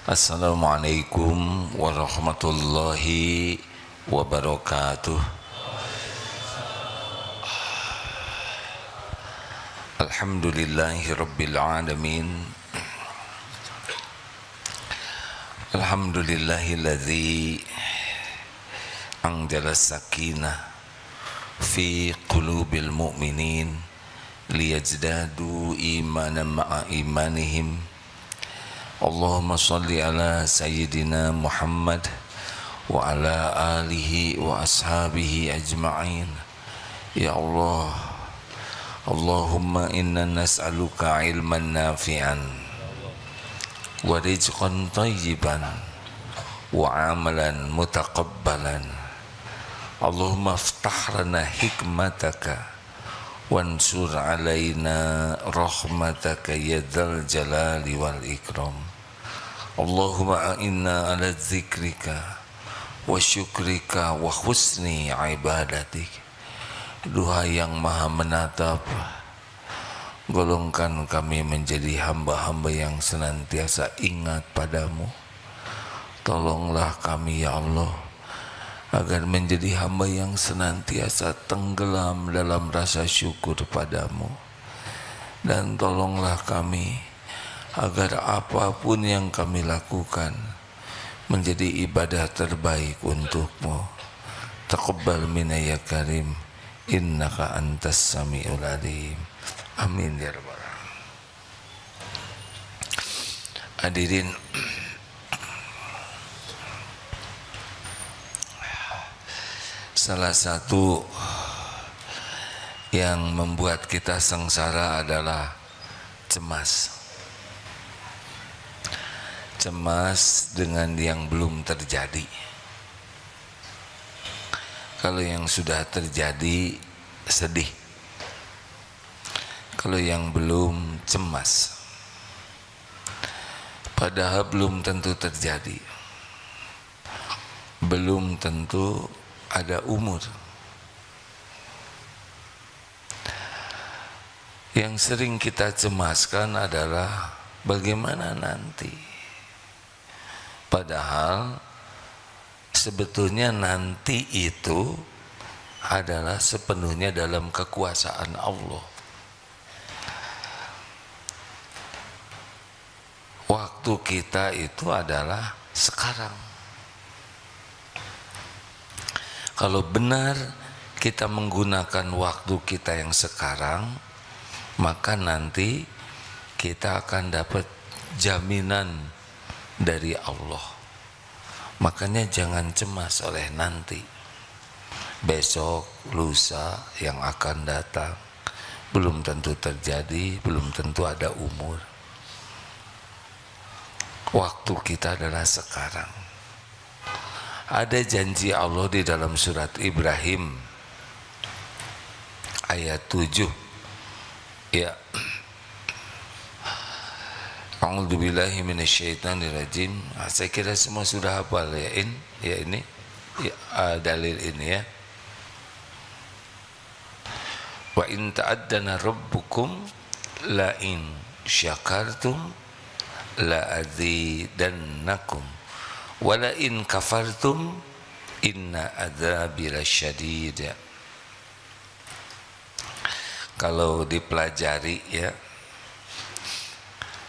Assalamualaikum warahmatullahi wabarakatuh. Alhamdulillahi rabbil alamin. Alhamdulillahilladzi anzala sakinah fi qulubil mu'minin liyazdadu imanan ma'a imanihim. Allahumma salli ala sayyidina Muhammad wa ala alihi wa ashabihi ajma'in. Ya Allah, Allahumma inna nas'aluka ilman nafi'an wa rizqan tayyiban wa amalan mutaqabbalan. Allahumma aftah lana hikmataka wansur alaina rahmataka ya dzal jalali wal ikram. Allahumma a'inna ala dzikrika wa syukrika wa husni ibadatik. Duha yang maha menatap, golongkan kami menjadi hamba-hamba yang senantiasa ingat padamu. Tolonglah kami ya Allah agar menjadi hamba yang senantiasa tenggelam dalam rasa syukur padamu. Dan tolonglah kami agar apapun yang kami lakukan menjadi ibadah terbaik untukmu. Taqabbal minna ya karim, innaka antas sami'ul alim. Amin ya rabbal alamin. Hadirin, salah satu yang membuat kita sengsara adalah cemas. Cemas dengan yang belum terjadi. Kalau yang sudah terjadi, sedih. Kalau yang belum, cemas. Padahal belum tentu terjadi. Belum tentu ada umur. Yang sering kita cemaskan adalah bagaimana nanti. Padahal sebetulnya nanti itu adalah sepenuhnya dalam kekuasaan Allah. Waktu kita itu adalah sekarang. Kalau benar kita menggunakan waktu kita yang sekarang, maka nanti kita akan dapat jaminan dari Allah. Makanya jangan cemas oleh nanti, besok, lusa yang akan datang. Belum tentu terjadi, belum tentu ada umur. Waktu kita adalah sekarang. Ada janji Allah di dalam surat Ibrahim ayat 7. Ya. A'udzubillahi minasyaitonirrajim. Saya kira semua sudah hafal ya ini ya, dalil ini ya. Wa in ta'addana rabbukum la in syakartum la azidannakum wa la in kafartum inna adzabi lasyadid. Kalau dipelajari ya,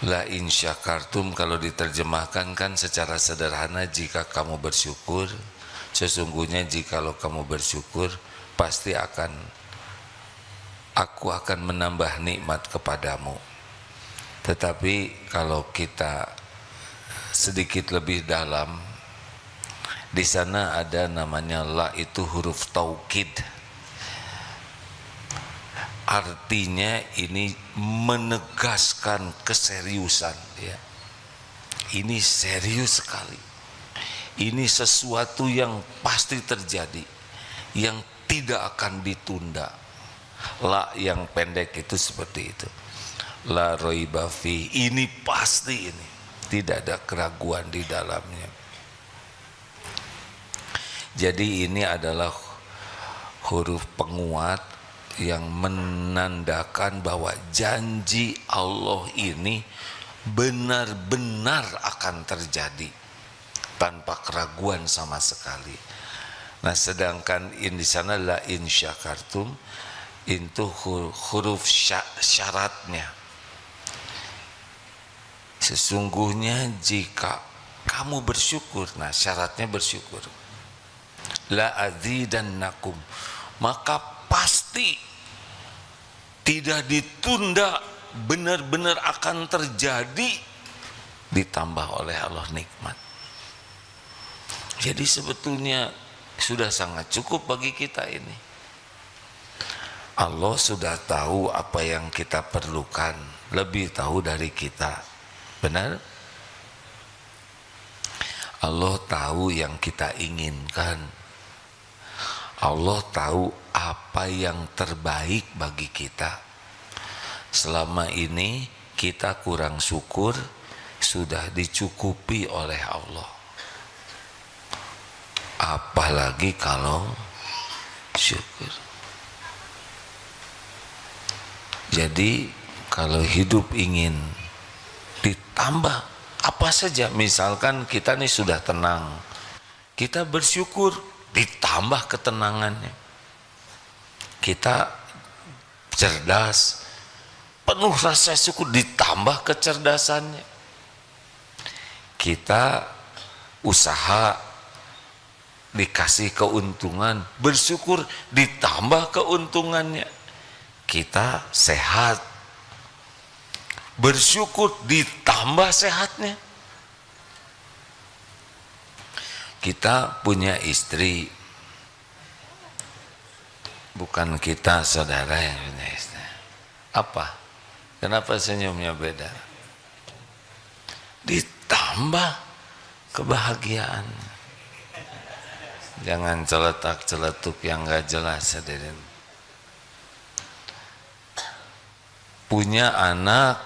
la in syakartum kalau diterjemahkan kan secara sederhana, jika kamu bersyukur, sesungguhnya jikalau kamu bersyukur pasti aku akan menambah nikmat kepadamu. Tetapi kalau kita sedikit lebih dalam, di sana ada namanya la, itu huruf taukid. Artinya ini menegaskan keseriusan ya. Ini serius sekali. Ini sesuatu yang pasti terjadi, yang tidak akan ditunda. La yang pendek itu seperti itu. La raiba fi, ini pasti, ini tidak ada keraguan di dalamnya. Jadi ini adalah huruf penguat yang menandakan bahwa janji Allah ini benar-benar akan terjadi tanpa keraguan sama sekali. Nah, sedangkan di sana la in syakartum itu huruf syaratnya. Sesungguhnya jika kamu bersyukur, nah syaratnya bersyukur. La azidannakum, maka pasti tidak ditunda, benar-benar akan terjadi, ditambah oleh Allah nikmat. Jadi sebetulnya sudah sangat cukup bagi kita ini. Allah sudah tahu apa yang kita perlukan, lebih tahu dari kita. Benar? Allah tahu yang kita inginkan. Allah tahu apa yang terbaik bagi kita. Selama ini kita kurang syukur, sudah dicukupi oleh Allah. Apalagi kalau syukur. Jadi kalau hidup ingin ditambah apa saja, misalkan kita nih sudah tenang, kita bersyukur, ditambah ketenangannya. Kita cerdas, penuh rasa syukur, ditambah kecerdasannya. Kita usaha, dikasih keuntungan, bersyukur, ditambah keuntungannya. Kita sehat, bersyukur, ditambah sehatnya. Kita punya istri, bukan kita saudara yang punya istri. Apa? Kenapa senyumnya beda? Ditambah kebahagiaan. Jangan celetak-celetuk yang gak jelas, hadirin. Punya anak,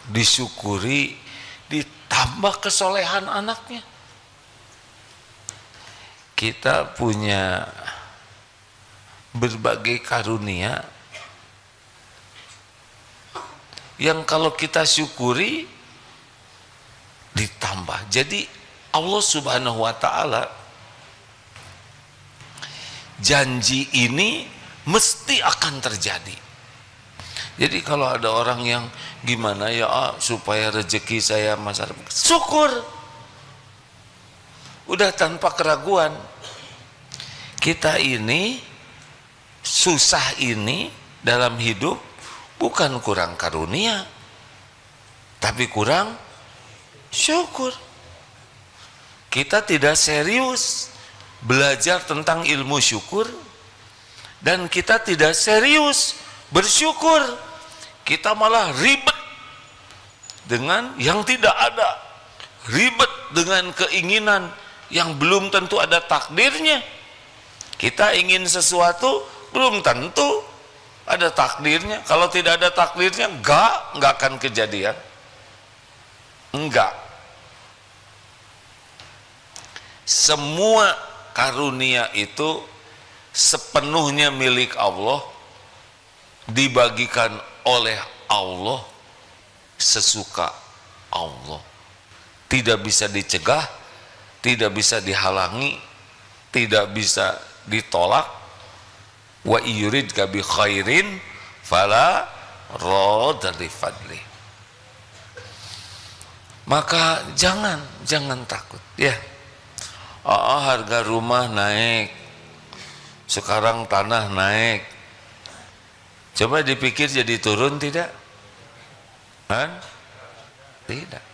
disyukuri, ditambah kesolehan anaknya. Kita punya berbagai karunia yang kalau kita syukuri ditambah. Jadi Allah Subhanahu wa ta'ala janji ini mesti akan terjadi. Jadi kalau ada orang yang gimana ya supaya rezeki saya masa depan, syukur. Udah tanpa keraguan. Kita ini susah ini dalam hidup bukan kurang karunia, tapi kurang syukur. Kita tidak serius belajar tentang ilmu syukur, dan kita tidak serius bersyukur. Kita malah ribet dengan yang tidak ada, ribet dengan keinginan yang belum tentu ada takdirnya. Kita ingin sesuatu, belum tentu ada takdirnya. Kalau tidak ada takdirnya, enggak akan kejadian. Enggak. Semua karunia itu sepenuhnya milik Allah, dibagikan oleh Allah sesuka Allah. Tidak bisa dicegah, tidak bisa dihalangi, tidak bisa ditolak. Wa yuridka bi khairin fala radda li fadli. Maka jangan takut ya. Harga rumah naik, sekarang tanah naik. Coba dipikir jadi turun tidak? Kan? Tidak.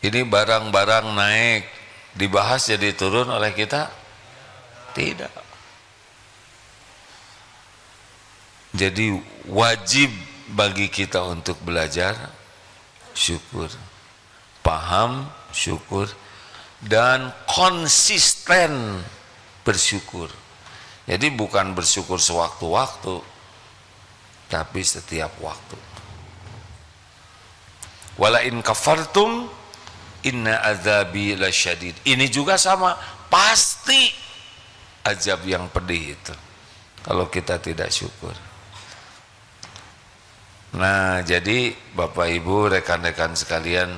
Ini barang-barang naik, dibahas jadi turun oleh kita? Tidak. Jadi wajib bagi kita untuk belajar syukur, paham syukur, dan konsisten bersyukur. Jadi bukan bersyukur sewaktu-waktu, tapi setiap waktu. Wala in kafartum inna azabi lasyadid. Ini juga sama, pasti azab yang pedih itu kalau kita tidak syukur. Nah, jadi Bapak Ibu, rekan-rekan sekalian,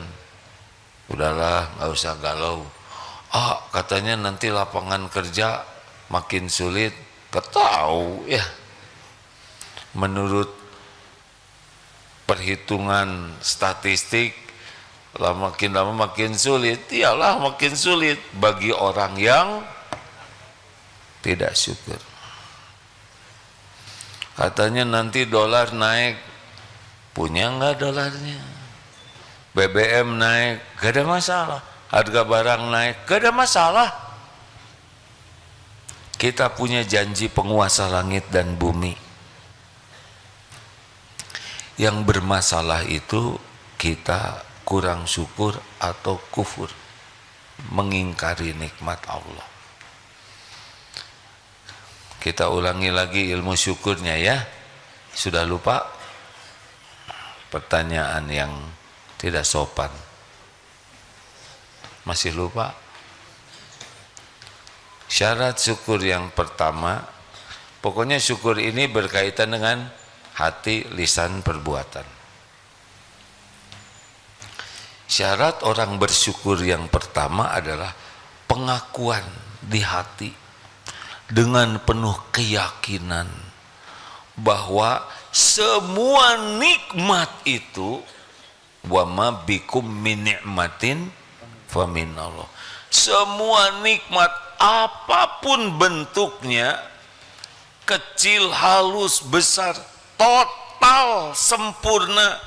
udahlah, nggak usah galau. Ah, katanya nanti lapangan kerja makin sulit. Ketahu ya, menurut perhitungan statistik, makin lama makin sulit. Iyalah, makin sulit bagi orang yang tidak syukur. Katanya nanti dolar naik, punya nggak dolarnya? BBM naik, gak ada masalah. Harga barang naik, gak ada masalah. Kita punya janji penguasa langit dan bumi. Yang bermasalah itu kita kurang syukur atau kufur, mengingkari nikmat Allah. Kita ulangi lagi ilmu syukurnya ya. Sudah lupa? Pertanyaan yang tidak sopan. Masih lupa? Syarat syukur yang pertama, pokoknya syukur ini berkaitan dengan hati, lisan, perbuatan. Syarat orang bersyukur yang pertama adalah pengakuan di hati dengan penuh keyakinan bahwa semua nikmat itu wa ma bikum min ni'matin fa minallah. Semua nikmat apapun bentuknya, kecil, halus, besar, total, sempurna,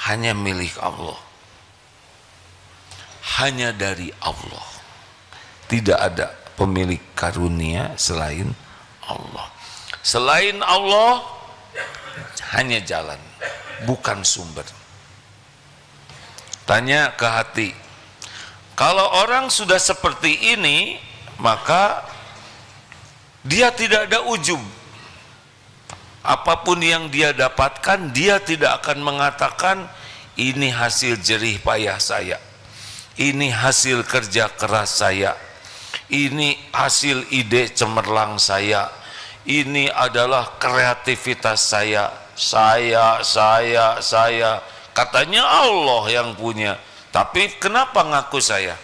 hanya milik Allah. Hanya dari Allah. Tidak ada pemilik karunia selain Allah. Selain Allah hanya jalan, bukan sumber. Tanya ke hati. Kalau orang sudah seperti ini, maka dia tidak ada ujub. Apapun yang dia dapatkan, dia tidak akan mengatakan ini hasil jerih payah saya, ini hasil kerja keras saya, ini hasil ide cemerlang saya, ini adalah kreativitas saya. Katanya Allah yang punya, tapi kenapa ngaku saya?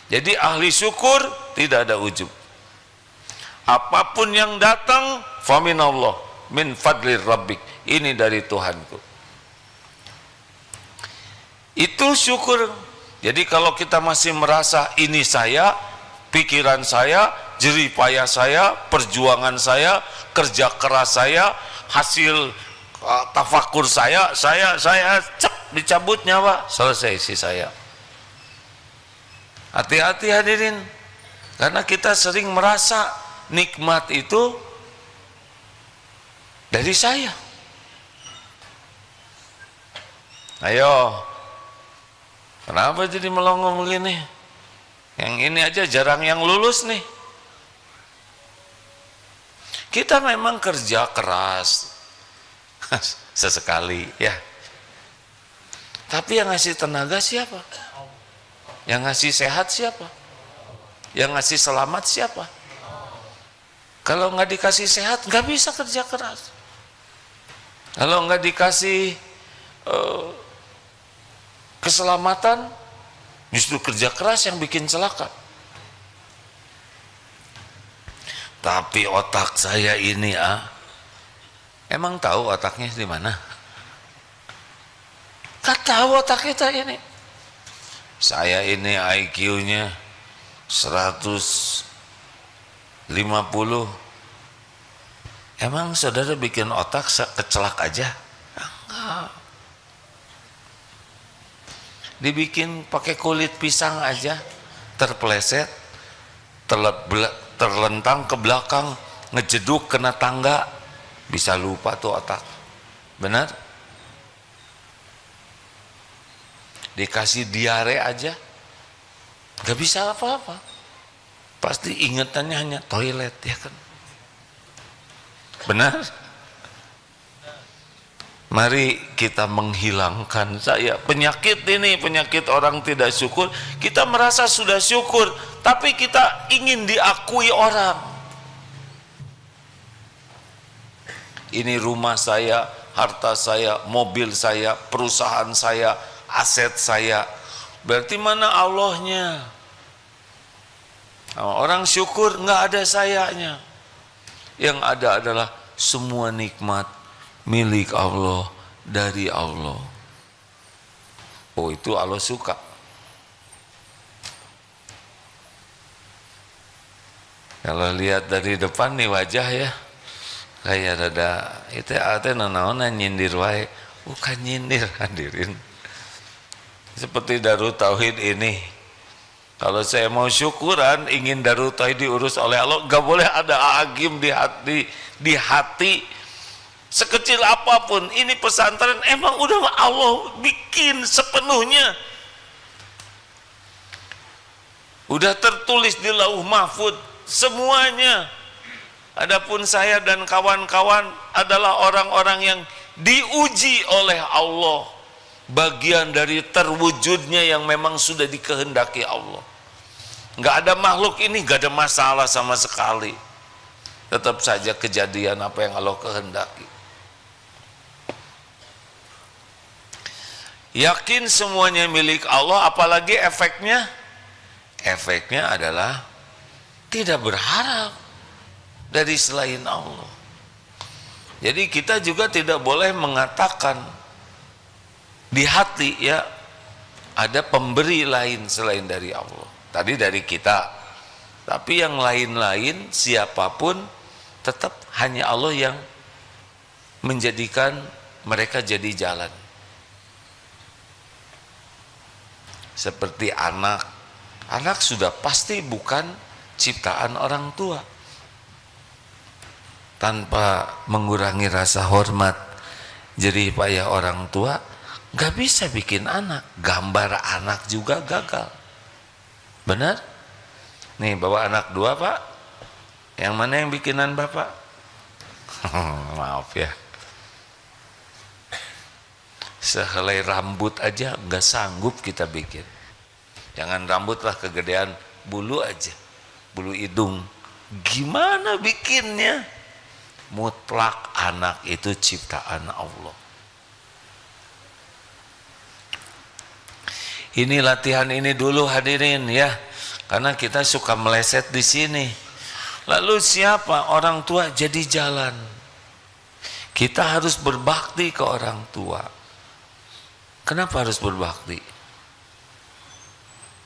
Jadi ahli syukur tidak ada ujub. Apapun yang datang, faminallah, min fadlir rabbik, ini dari Tuhanku. Itu syukur. Jadi kalau kita masih merasa ini saya, pikiran saya, jerih payah saya, perjuangan saya, kerja keras saya, hasil tafakur saya cep, dicabut nyawa, selesai si saya. Hati-hati hadirin, karena kita sering merasa nikmat itu dari saya. Ayo, kenapa jadi melongo begini? Yang ini aja jarang yang lulus nih. Kita memang kerja keras sesekali ya, tapi yang ngasih tenaga siapa? Yang ngasih sehat siapa? Yang ngasih selamat siapa? Kalau nggak dikasih sehat, nggak bisa kerja keras. Kalau nggak dikasih keselamatan, justru kerja keras yang bikin celaka. Tapi otak saya ini emang tahu otaknya di mana? Gak tahu otak kita ini. Saya ini IQ-nya 150. Emang saudara bikin otak kecelak aja? Enggak. Dibikin pakai kulit pisang aja, terpeleset, terlentang ke belakang, ngejeduk kena tangga, bisa lupa tuh otak. Benar? Dikasih diare aja, gak bisa apa-apa. Pasti ingatannya hanya toilet, ya kan? Benar? Mari kita menghilangkan penyakit ini, penyakit orang tidak syukur. Kita merasa sudah syukur, tapi kita ingin diakui orang. Ini rumah saya harta saya, mobil saya, perusahaan saya, aset saya. Berarti mana Allahnya? Orang syukur nggak ada sayanya. Yang ada adalah semua nikmat milik Allah, dari Allah. Oh, itu Allah suka. Kalau lihat dari depan nih wajah ya, kayak rada itu ate nanaon nyindir wae. Bukan nyindir hadirin. Seperti Darut Tauhid ini. Kalau saya mau syukuran, ingin Darut Tauhid diurus oleh Allah, gak boleh ada agim di hati. Sekecil apapun, ini pesantren emang udah Allah bikin sepenuhnya. Udah tertulis di Lauh Mahfud semuanya. Adapun saya dan kawan-kawan adalah orang-orang yang diuji oleh Allah, bagian dari terwujudnya yang memang sudah dikehendaki Allah. Nggak ada makhluk ini nggak ada masalah sama sekali, tetap saja kejadian apa yang Allah kehendaki. Yakin semuanya milik Allah, apalagi efeknya? Efeknya adalah tidak berharap dari selain Allah. Jadi kita juga tidak boleh mengatakan di hati ya ada pemberi lain selain dari Allah. Tadi dari kita, tapi yang lain-lain siapapun tetap hanya Allah yang menjadikan mereka jadi jalan. Seperti anak sudah pasti bukan ciptaan orang tua. Tanpa mengurangi rasa hormat jerih payah orang tua, gak bisa bikin anak. Gambar anak juga gagal. Benar? Nih bawa anak 2 pak, yang mana yang bikinan bapak? Maaf ya, sehelai rambut aja gak sanggup kita bikin. Jangan rambut lah, kegedean bulu aja, bulu hidung. Gimana bikinnya? Mutlak anak itu ciptaan Allah. Ini latihan ini dulu hadirin ya, karena kita suka meleset di sini. Lalu siapa? Orang tua jadi jalan. Kita harus berbakti ke orang tua. Kenapa harus berbakti?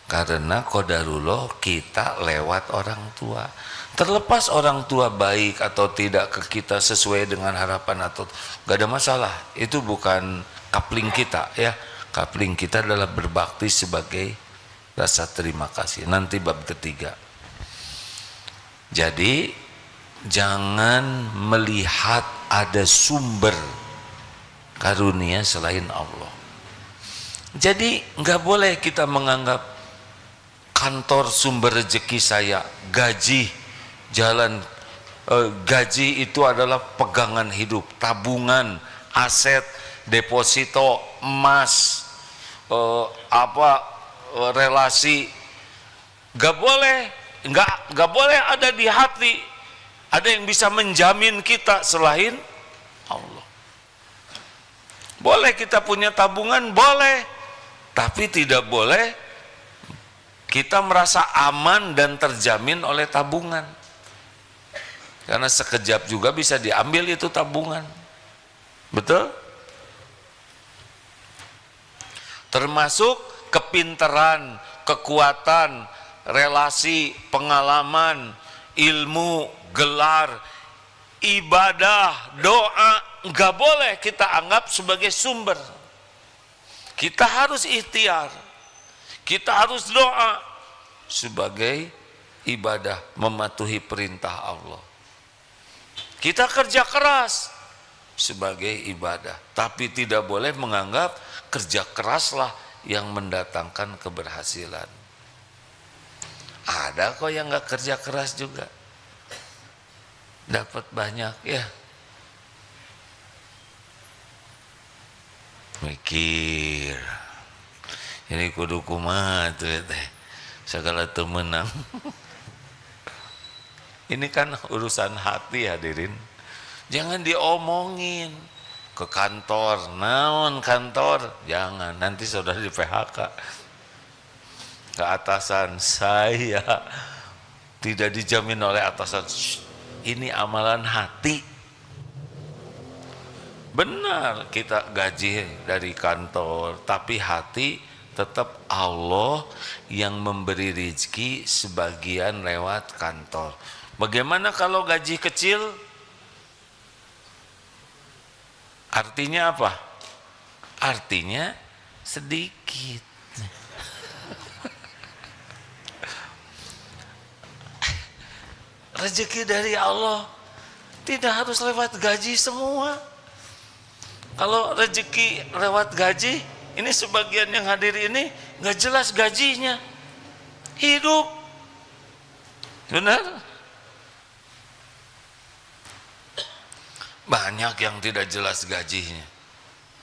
Karena qadarullah kita lewat orang tua. Terlepas orang tua baik atau tidak ke kita sesuai dengan harapan atau gak ada masalah. Itu bukan kapling kita ya. Kapling kita adalah berbakti sebagai rasa terima kasih. Nanti bab ketiga. Jadi jangan melihat ada sumber karunia selain Allah. Jadi nggak boleh kita menganggap kantor sumber rezeki saya, gaji jalan, gaji itu adalah pegangan hidup, tabungan, aset, deposito, emas, relasi. Gak boleh ada di hati. Ada yang bisa menjamin kita selain Allah. Boleh kita punya tabungan, boleh, tapi tidak boleh kita merasa aman dan terjamin oleh tabungan, karena sekejap juga bisa diambil itu tabungan. Betul? Termasuk kepintaran, kekuatan, relasi, pengalaman, ilmu, gelar, ibadah, doa, nggak boleh kita anggap sebagai sumber. Kita harus ikhtiar, kita harus doa sebagai ibadah, mematuhi perintah Allah. Kita kerja keras sebagai ibadah, tapi tidak boleh menganggap kerja keraslah yang mendatangkan keberhasilan. Ada kok yang nggak kerja keras juga dapat banyak ya. Mikir ini kudu kumaha tuh teh segala teu menang. Ini kan urusan hati hadirin, jangan diomongin, ke kantor, naon kantor, jangan, nanti saudara di PHK. Ke atasan, saya tidak dijamin oleh atasan. Ini amalan hati. Benar, kita gaji dari kantor, tapi hati tetap Allah yang memberi rezeki, sebagian lewat kantor. Bagaimana kalau gaji kecil? Artinya apa? Artinya sedikit. Rezeki dari Allah tidak harus lewat gaji semua. Kalau rezeki lewat gaji, ini sebagian yang hadir ini nggak jelas gajinya, hidup, benar? Banyak yang tidak jelas gajinya,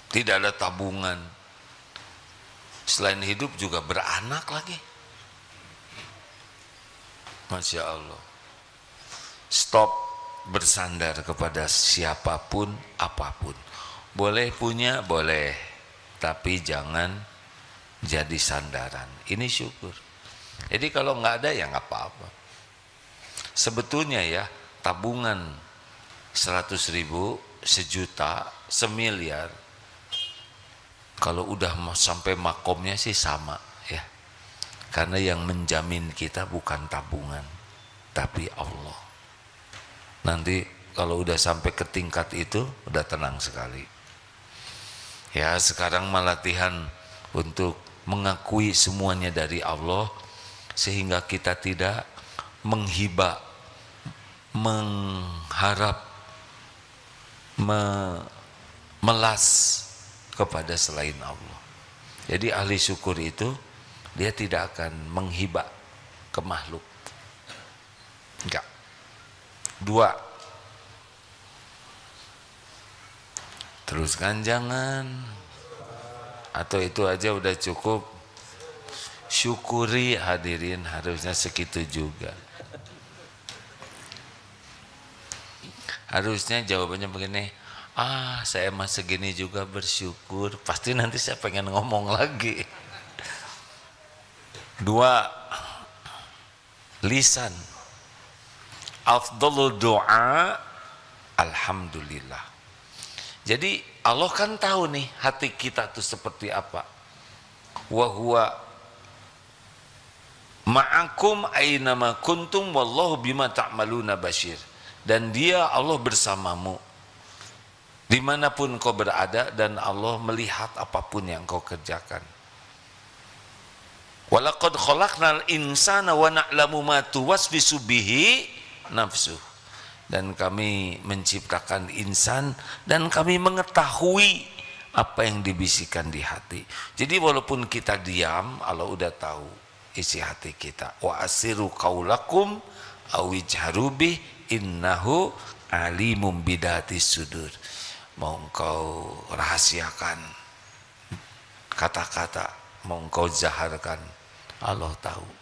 tidak ada tabungan. Selain hidup juga beranak lagi. Masya Allah. Stop bersandar kepada siapapun, apapun. Boleh punya, boleh, tapi jangan jadi sandaran. Ini syukur. Jadi kalau nggak ada ya nggak apa-apa. Sebetulnya ya, tabungan 100.000, sejuta, semiliar, kalau udah sampai makomnya sih sama ya. Karena yang menjamin kita bukan tabungan, tapi Allah. Nanti kalau udah sampai ke tingkat itu udah tenang sekali. Ya, sekarang mah latihan untuk mengakui semuanya dari Allah, sehingga kita tidak menghibah, mengharap, melas kepada selain Allah. Jadi ahli syukur itu dia tidak akan menghibah ke makhluk. Enggak. 2, teruskan jangan, atau itu aja udah cukup. Syukuri hadirin, harusnya segitu juga. Harusnya jawabannya begini, saya mah segini juga bersyukur. Pasti nanti saya pengen ngomong lagi. 2, lisan. Afdhalul doa alhamdulillah. Jadi Allah kan tahu nih hati kita tuh seperti apa. Wa huwa ma'akum aynama kuntum wallahu bima ta'maluna basyir. Dan dia Allah bersamamu dimanapun kau berada, dan Allah melihat apapun yang kau kerjakan. Walaqad khalaqnal insana wa na'lamu ma tuwaswisu bihi nafsu. Dan kami menciptakan insan dan kami mengetahui apa yang dibisikkan di hati. Jadi walaupun kita diam, Allah udah tahu isi hati kita. Wa asiru qaulakum aw ijharu bih innahu alimum bidatis sudur. Mau engkau rahasiakan kata-kata, mau engkau zaharkan, Allah tahu.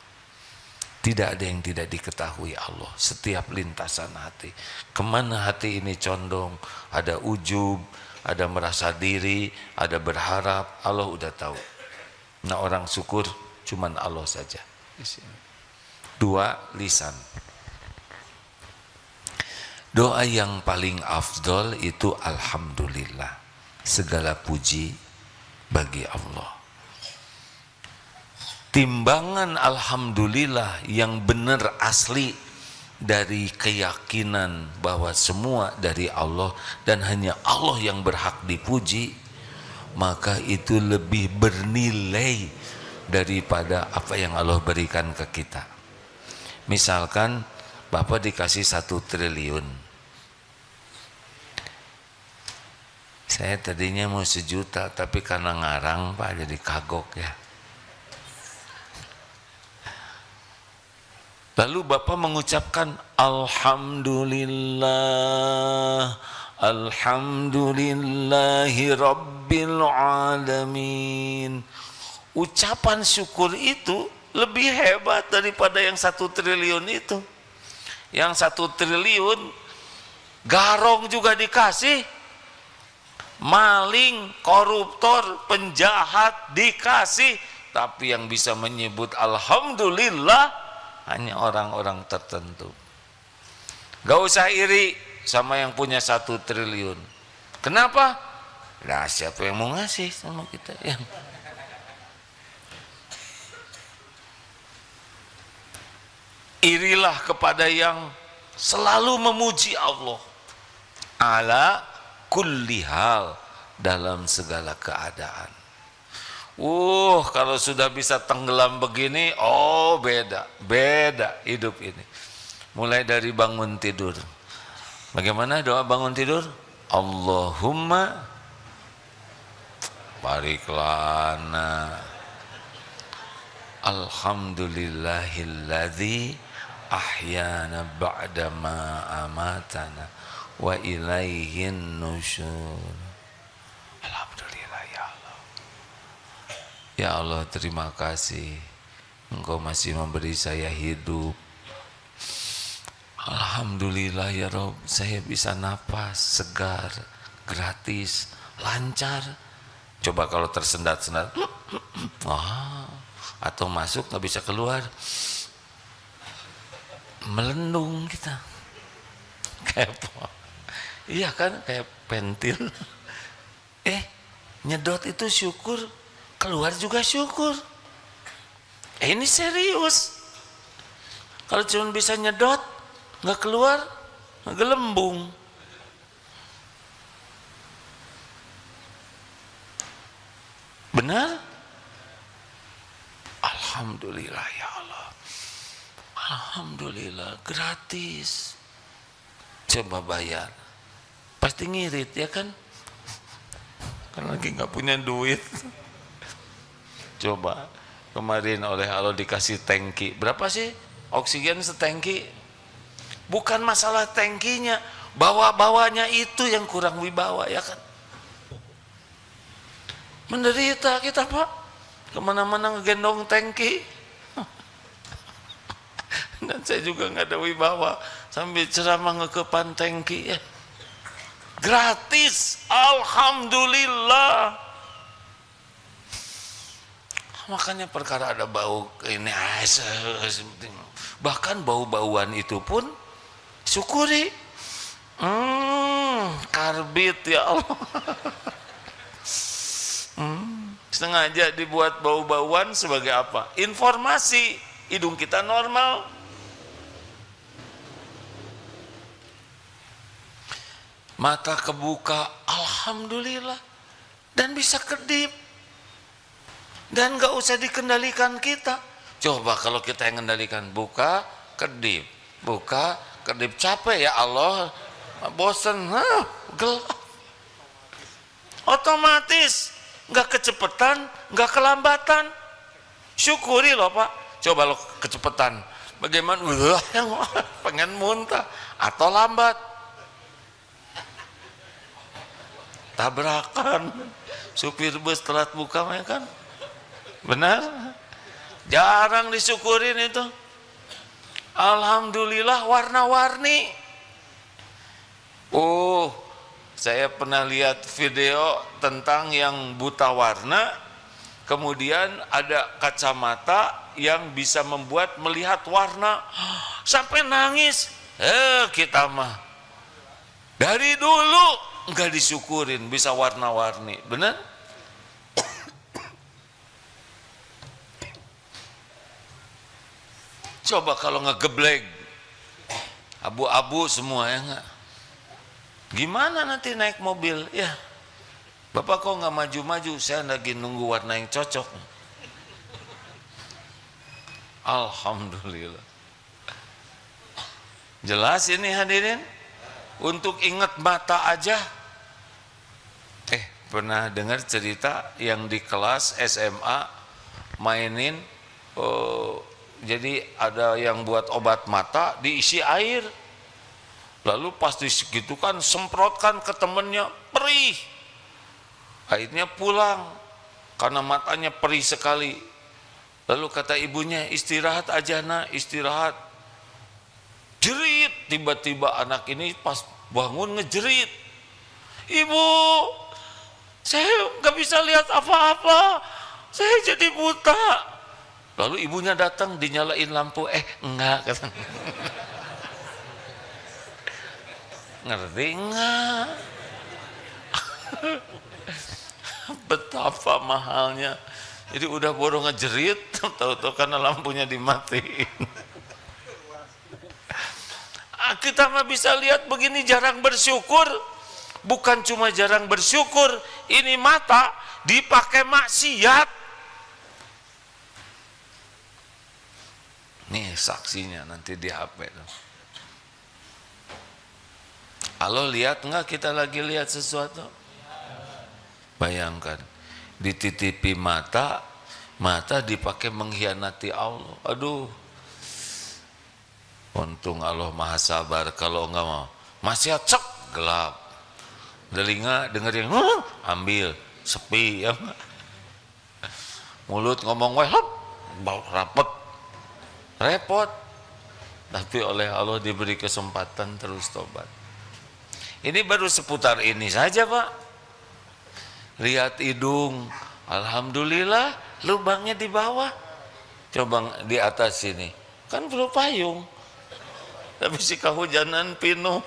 Tidak ada yang tidak diketahui Allah. Setiap lintasan hati, kemana hati ini condong, ada ujub, ada merasa diri, ada berharap, Allah udah tahu. Nah, orang syukur cuman Allah saja di sini. 2, lisan. Doa yang paling afdol itu alhamdulillah. Segala puji bagi Allah. Timbangan alhamdulillah yang benar asli dari keyakinan bahwa semua dari Allah dan hanya Allah yang berhak dipuji, maka itu lebih bernilai daripada apa yang Allah berikan ke kita. Misalkan Bapak dikasih 1 triliun, saya tadinya mau 1 juta, tapi karena ngarang Pak jadi kagok ya. Lalu Bapak mengucapkan alhamdulillah, alhamdulillahi rabbil alamin. Ucapan syukur itu lebih hebat daripada yang 1 triliun itu. Yang 1 triliun garong juga dikasih, maling, koruptor, penjahat dikasih, tapi yang bisa menyebut alhamdulillah hanya orang-orang tertentu. Gak usah iri sama yang punya 1 triliun. Kenapa? Nah, siapa yang mau ngasih sama kita? Irilah kepada yang selalu memuji Allah ala kulli hal, dalam segala keadaan. Kalau sudah bisa tenggelam begini, beda hidup ini. Mulai dari bangun tidur. Bagaimana doa bangun tidur? Allahumma barik lana, alhamdulillahilladzi ahyana ba'da ma amatana wa ilaihin nusyur. Alhamdulillah ya Allah. Ya Allah, terima kasih Engkau masih memberi saya hidup. Alhamdulillah ya Rob, saya bisa napas segar, gratis, lancar. Coba kalau tersendat-sendat, atau masuk nggak bisa keluar, melendung kita. Iya kan, kayak pentil. Nyedot itu syukur, keluar juga syukur. Ini serius. Kalau cuma bisa nyedot, nggak keluar, gelembung. Benar? Alhamdulillah ya Allah. Alhamdulillah, gratis. Coba bayar, pasti ngirit ya kan? Kan lagi nggak punya duit. Coba kemarin oleh Allah dikasih tangki, berapa sih oksigen setangki? Bukan masalah tangkinya, bawa-bawanya itu yang kurang wibawa ya kan? Menderita kita Pak, kemana-mana ngegendong tangki. Dan saya juga nggak ada wibawa sambil ceramah ngekepan tangki ya. Gratis, alhamdulillah. Makanya perkara ada bau ini, bahkan bau-bauan itu pun syukuri. Karbit ya Allah. Sengaja dibuat bau-bauan sebagai apa? Informasi, hidung kita normal. Mata kebuka, alhamdulillah, dan bisa kedip, dan gak usah dikendalikan kita. Coba kalau kita yang kendalikan, buka kedip, capek ya Allah, bosan, gelap, otomatis gak kecepatan, gak kelambatan. Syukuri loh Pak. Coba lo kecepatan, bagaimana? Yang pengen muntah, atau lambat, tabrakan, supir bus telat buka ya kan? Benar? Jarang disyukurin itu. Alhamdulillah warna-warni. Saya pernah lihat video tentang yang buta warna, kemudian ada kacamata yang bisa membuat melihat warna, sampai nangis. Kita mah dari dulu nggak disyukurin bisa warna-warni, benar? Coba kalau ngegeblek abu-abu semua ya nggak? Gimana nanti naik mobil? Ya, Bapak kok nggak maju-maju? Saya lagi nunggu warna yang cocok. Alhamdulillah. Jelas ini hadirin? Untuk ingat mata aja. Pernah dengar cerita yang di kelas SMA mainin, jadi ada yang buat obat mata diisi air, lalu pas gitu kan semprotkan ke temennya, perih, akhirnya pulang karena matanya perih sekali. Lalu kata ibunya, istirahat aja nak, istirahat. Jerit, tiba-tiba anak ini pas bangun ngejerit, ibu Saya nggak bisa lihat apa-apa, saya jadi buta. Lalu ibunya datang, dinyalain lampu, enggak, kata. Ngerti enggak? Betapa mahalnya. Jadi udah bodoh ngejerit, tahu-tahu karena lampunya dimatiin. Kita mah bisa lihat begini, jarang bersyukur. Bukan cuma jarang bersyukur, ini mata dipakai maksiat. Nih saksinya nanti di HP tuh. Halo, lihat enggak kita lagi lihat sesuatu? Bayangkan, dititipi mata, mata dipakai mengkhianati Allah. Aduh, untung Allah maha sabar. Kalau enggak mau masih cek gelap, telinga dengerin ambil sepi ya. Mulut ngomong bau rapet, repot. Tapi oleh Allah diberi kesempatan terus tobat. Ini baru seputar ini saja, Pak. Lihat hidung, alhamdulillah lubangnya di bawah. Coba di atas sini, kan perlu payung. Tapi si kehujanan pinuh.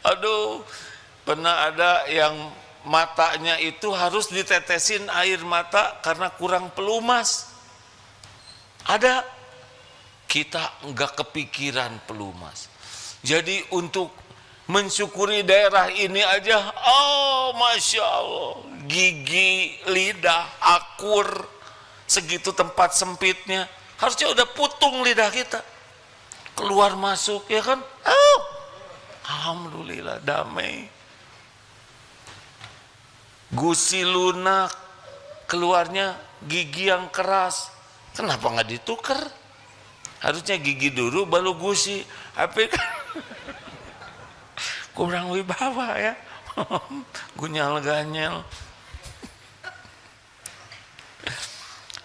Aduh, pernah ada yang matanya itu harus ditetesin air mata karena kurang pelumas. Ada, kita enggak kepikiran pelumas. Jadi untuk mensyukuri daerah ini aja, oh Masya Allah, gigi, lidah, akur, segitu tempat sempitnya, harusnya udah putung lidah kita. Keluar masuk ya kan, oh alhamdulillah damai. Gusi lunak, keluarnya gigi yang keras, kenapa nggak ditukar? Harusnya gigi dulu baru gusi, tapi kan kurang wibawa ya. Gunyal ganyel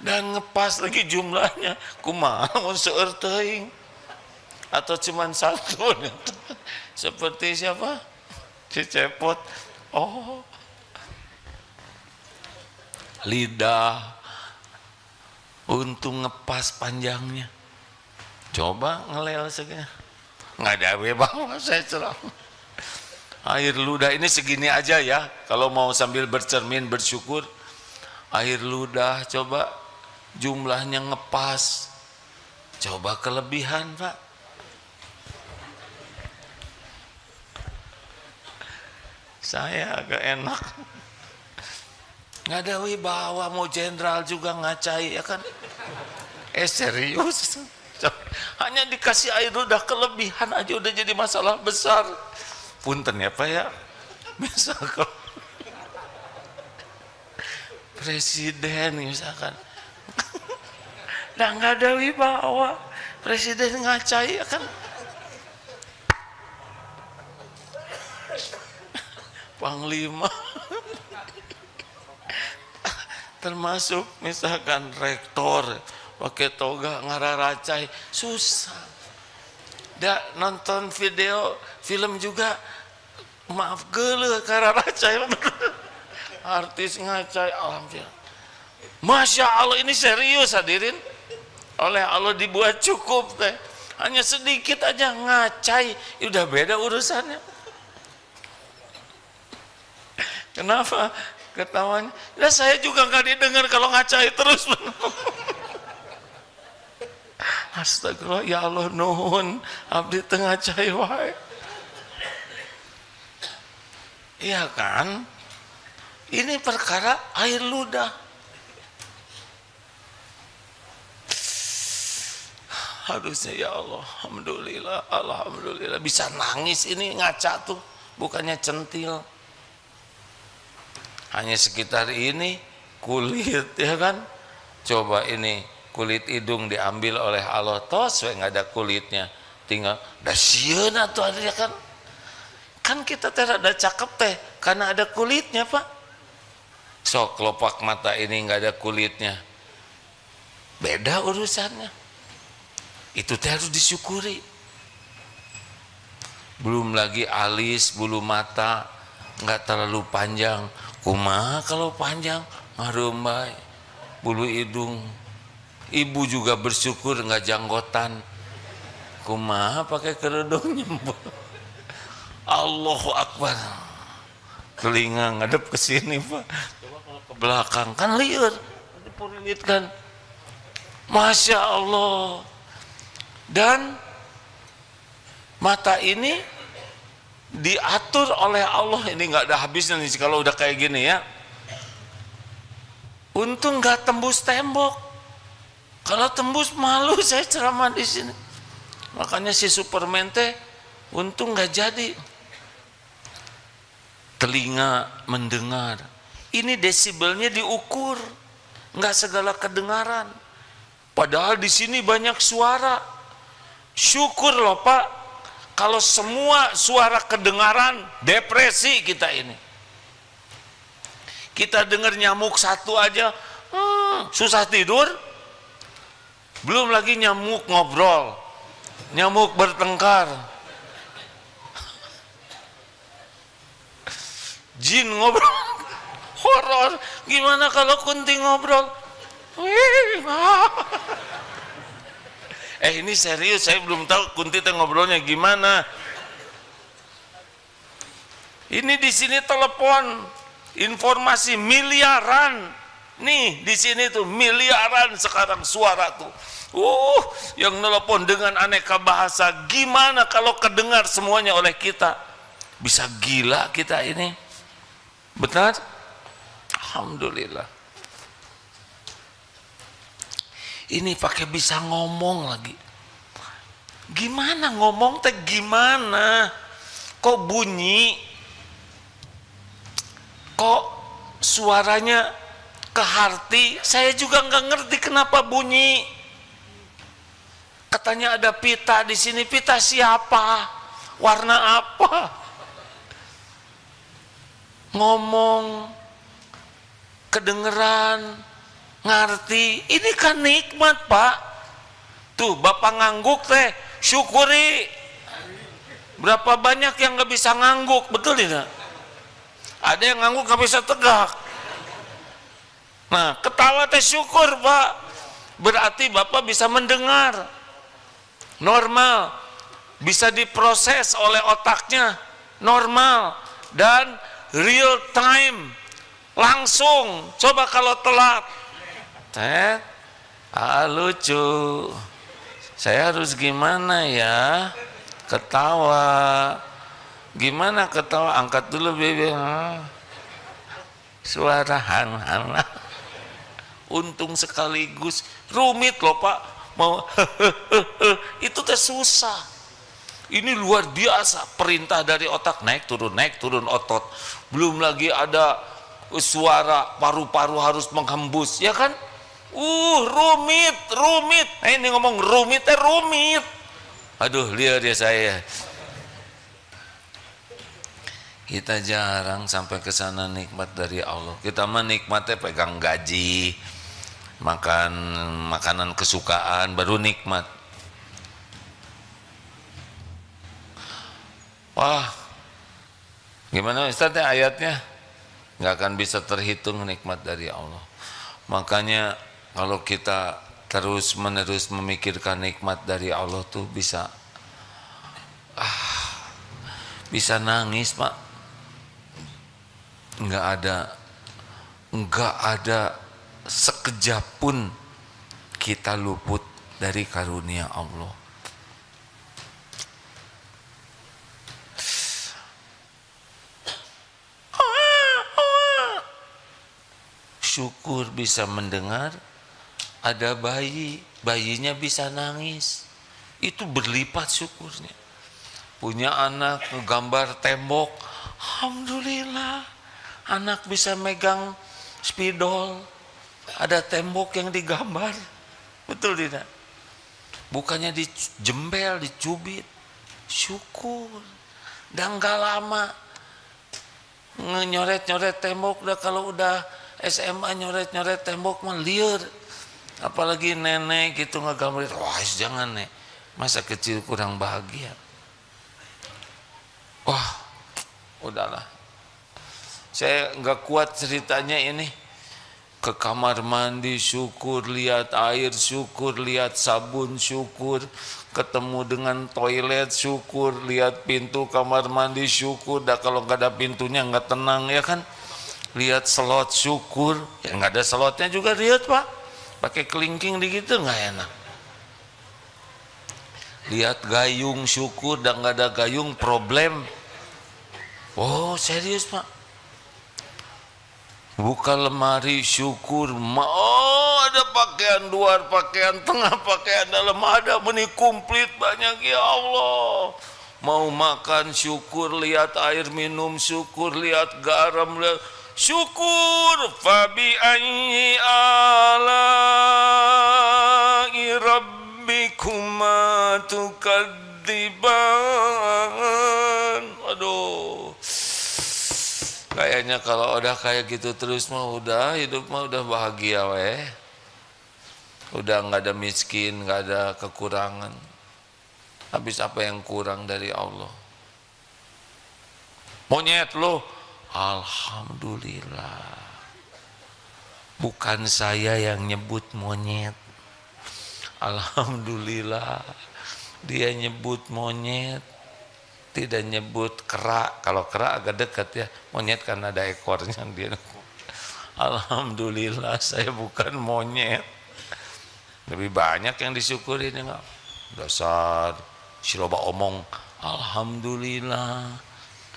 dan ngepas lagi jumlahnya, kumaha mun seueur teuing atau cuman satu. Seperti siapa? Si Cepot. Oh, lidah untung ngepas panjangnya. Coba ngelel segini, nggak ada wibawa. Saya cerah. Air ludah ini segini aja ya, kalau mau sambil bercermin bersyukur. Air ludah coba jumlahnya ngepas, coba kelebihan Pak. Saya agak enak, nggak ada wibawa, mau jenderal juga ngacai ya kan. Serius, hanya dikasih air ludah kelebihan aja udah jadi masalah besar. Punten ya Pak ya, misalkan presiden misalkan nggak ada wibawa, presiden ngacai ya kan. Panglima termasuk misalkan rektor pakai toga ngararacai, susah. Nonton video film juga maaf geuleuh kararacai. Artis ngacai, alhamdulillah. Masya Allah, ini serius hadirin. Oleh Allah dibuat cukup teh. Hanya sedikit aja ngacai, udah beda urusannya. Kenapa ketawanya? Ya saya juga nggak didengar kalau ngacai terus. Astagfirullah, ya Allah nuhun abdi tengah cai wae. Iya kan? Ini perkara air ludah. Harusnya ya Allah, alhamdulillah, alhamdulillah bisa nangis ini ngaca tuh, bukannya centil. Hanya sekitar ini kulit ya kan. Coba ini kulit hidung diambil oleh Allah, tos nggak ada kulitnya, tinggal dasieun atuh ada kan. Kan kita teh rada cakep teh karena ada kulitnya Pak. Sok kelopak mata ini nggak ada kulitnya, beda urusannya. Itu teh harus disyukuri. Belum lagi alis, bulu mata, nggak terlalu panjang. Kumaha kalau panjang ngarumbai bulu hidung. Ibu juga bersyukur nggak janggotan. Kumaha pakai kerudung nyembur. Allahu Akbar. Telinga ngadep ke sini Pak, coba kalau ke belakang kan liur, dipurilit kan. Masya Allah. Dan mata ini diatur oleh Allah, ini nggak ada habisnya nih kalau udah kayak gini ya. Untung nggak tembus tembok. Kalau tembus malu saya ceramah di sini. Makanya si Superman teh untung nggak jadi. Telinga mendengar, ini desibelnya diukur, nggak segala kedengaran. Padahal di sini banyak suara. Syukur loh Pak, kalau semua suara kedengaran, depresi kita ini. Kita dengar nyamuk satu aja, susah tidur. Belum lagi nyamuk ngobrol, nyamuk bertengkar. Jin ngobrol, horor. Gimana kalau kunti ngobrol? Ini serius, saya belum tahu kunti teh ngobrolnya gimana. Ini di sini telepon, informasi miliaran. Nih di sini tuh miliaran sekarang suara tuh. Yang telepon dengan aneka bahasa. Gimana kalau kedengar semuanya oleh kita? Bisa gila kita ini. Benar? Alhamdulillah. Ini pakai bisa ngomong lagi. Gimana ngomong teh gimana? Kok bunyi? Kok suaranya ke hati? Saya juga nggak ngerti kenapa bunyi. Katanya ada pita di sini. Pita siapa? Warna apa? Ngomong, kedengeran, ngerti, ini kan nikmat Pak. Tuh Bapak ngangguk teh, syukuri. Berapa banyak yang gak bisa ngangguk, betul tidak? Ada yang ngangguk gak bisa tegak. Nah ketawa teh syukur Pak, berarti Bapak bisa mendengar normal, bisa diproses oleh otaknya normal, dan real time, langsung. Coba kalau telat, lucu. Saya harus gimana ya? Ketawa. Gimana ketawa? Angkat dulu bibir. Suara han. Untung sekaligus. Rumit loh Pak. Mau itu teh susah. Ini luar biasa, perintah dari otak naik turun otot. Belum lagi ada suara paru-paru harus menghembus, ya kan? Rumit. Ini ngomong rumit. Aduh, liar ya saya. Kita jarang sampai ke sana nikmat dari Allah. Kita menikmatnya pegang gaji, makan makanan kesukaan, baru nikmat. Wah, gimana Ustaz ya ayatnya? Nggak akan bisa terhitung nikmat dari Allah. Makanya kalau kita terus menerus memikirkan nikmat dari Allah tuh bisa nangis Pak. Nggak ada sekejap pun kita luput dari karunia Allah. Syukur bisa mendengar, ada bayinya bisa nangis, itu berlipat syukurnya. Punya anak ngegambar tembok, alhamdulillah. Anak bisa megang spidol, ada tembok yang digambar, betul tidak? Bukannya dijembel, dicubit, syukur. Dan gak lama nyoret-nyoret tembok, udah kalau udah SMA nyoret-nyoret tembok mah liar. Apalagi nenek gitu ngegambarin, wah jangan nek, masa kecil kurang bahagia. Wah udahlah, Saya nggak kuat ceritanya ini. Ke kamar mandi syukur, lihat air syukur, lihat sabun syukur, ketemu dengan toilet syukur, lihat pintu kamar mandi syukur. Dah kalau nggak ada pintunya nggak tenang ya kan. Lihat slot syukur, ya nggak ada slotnya juga lihat Pak. Pakai kelingking gitu nggak enak. Lihat gayung syukur, dan nggak ada gayung problem. Oh serius Pak. Buka lemari syukur, oh ada pakaian luar, pakaian tengah, pakaian dalam, ada meni komplit banyak ya Allah. Mau makan syukur, lihat air minum syukur, lihat garam lihat syukur. Fabi ayyi ala'i rabbikuma tukadziban. Aduh. Kayaknya kalau udah kayak gitu terus mah udah hidup mah udah bahagia weh. Udah nggak ada miskin, nggak ada kekurangan. Habis apa yang kurang dari Allah? Monyet lo, alhamdulillah. Bukan saya yang nyebut monyet. Alhamdulillah. Dia nyebut monyet. Tidak nyebut kera. Kalau kera agak dekat ya, monyet kan ada ekornya dia. Alhamdulillah saya bukan monyet. Lebih banyak yang disyukuri enggak. Dasar si loba omong. Alhamdulillah.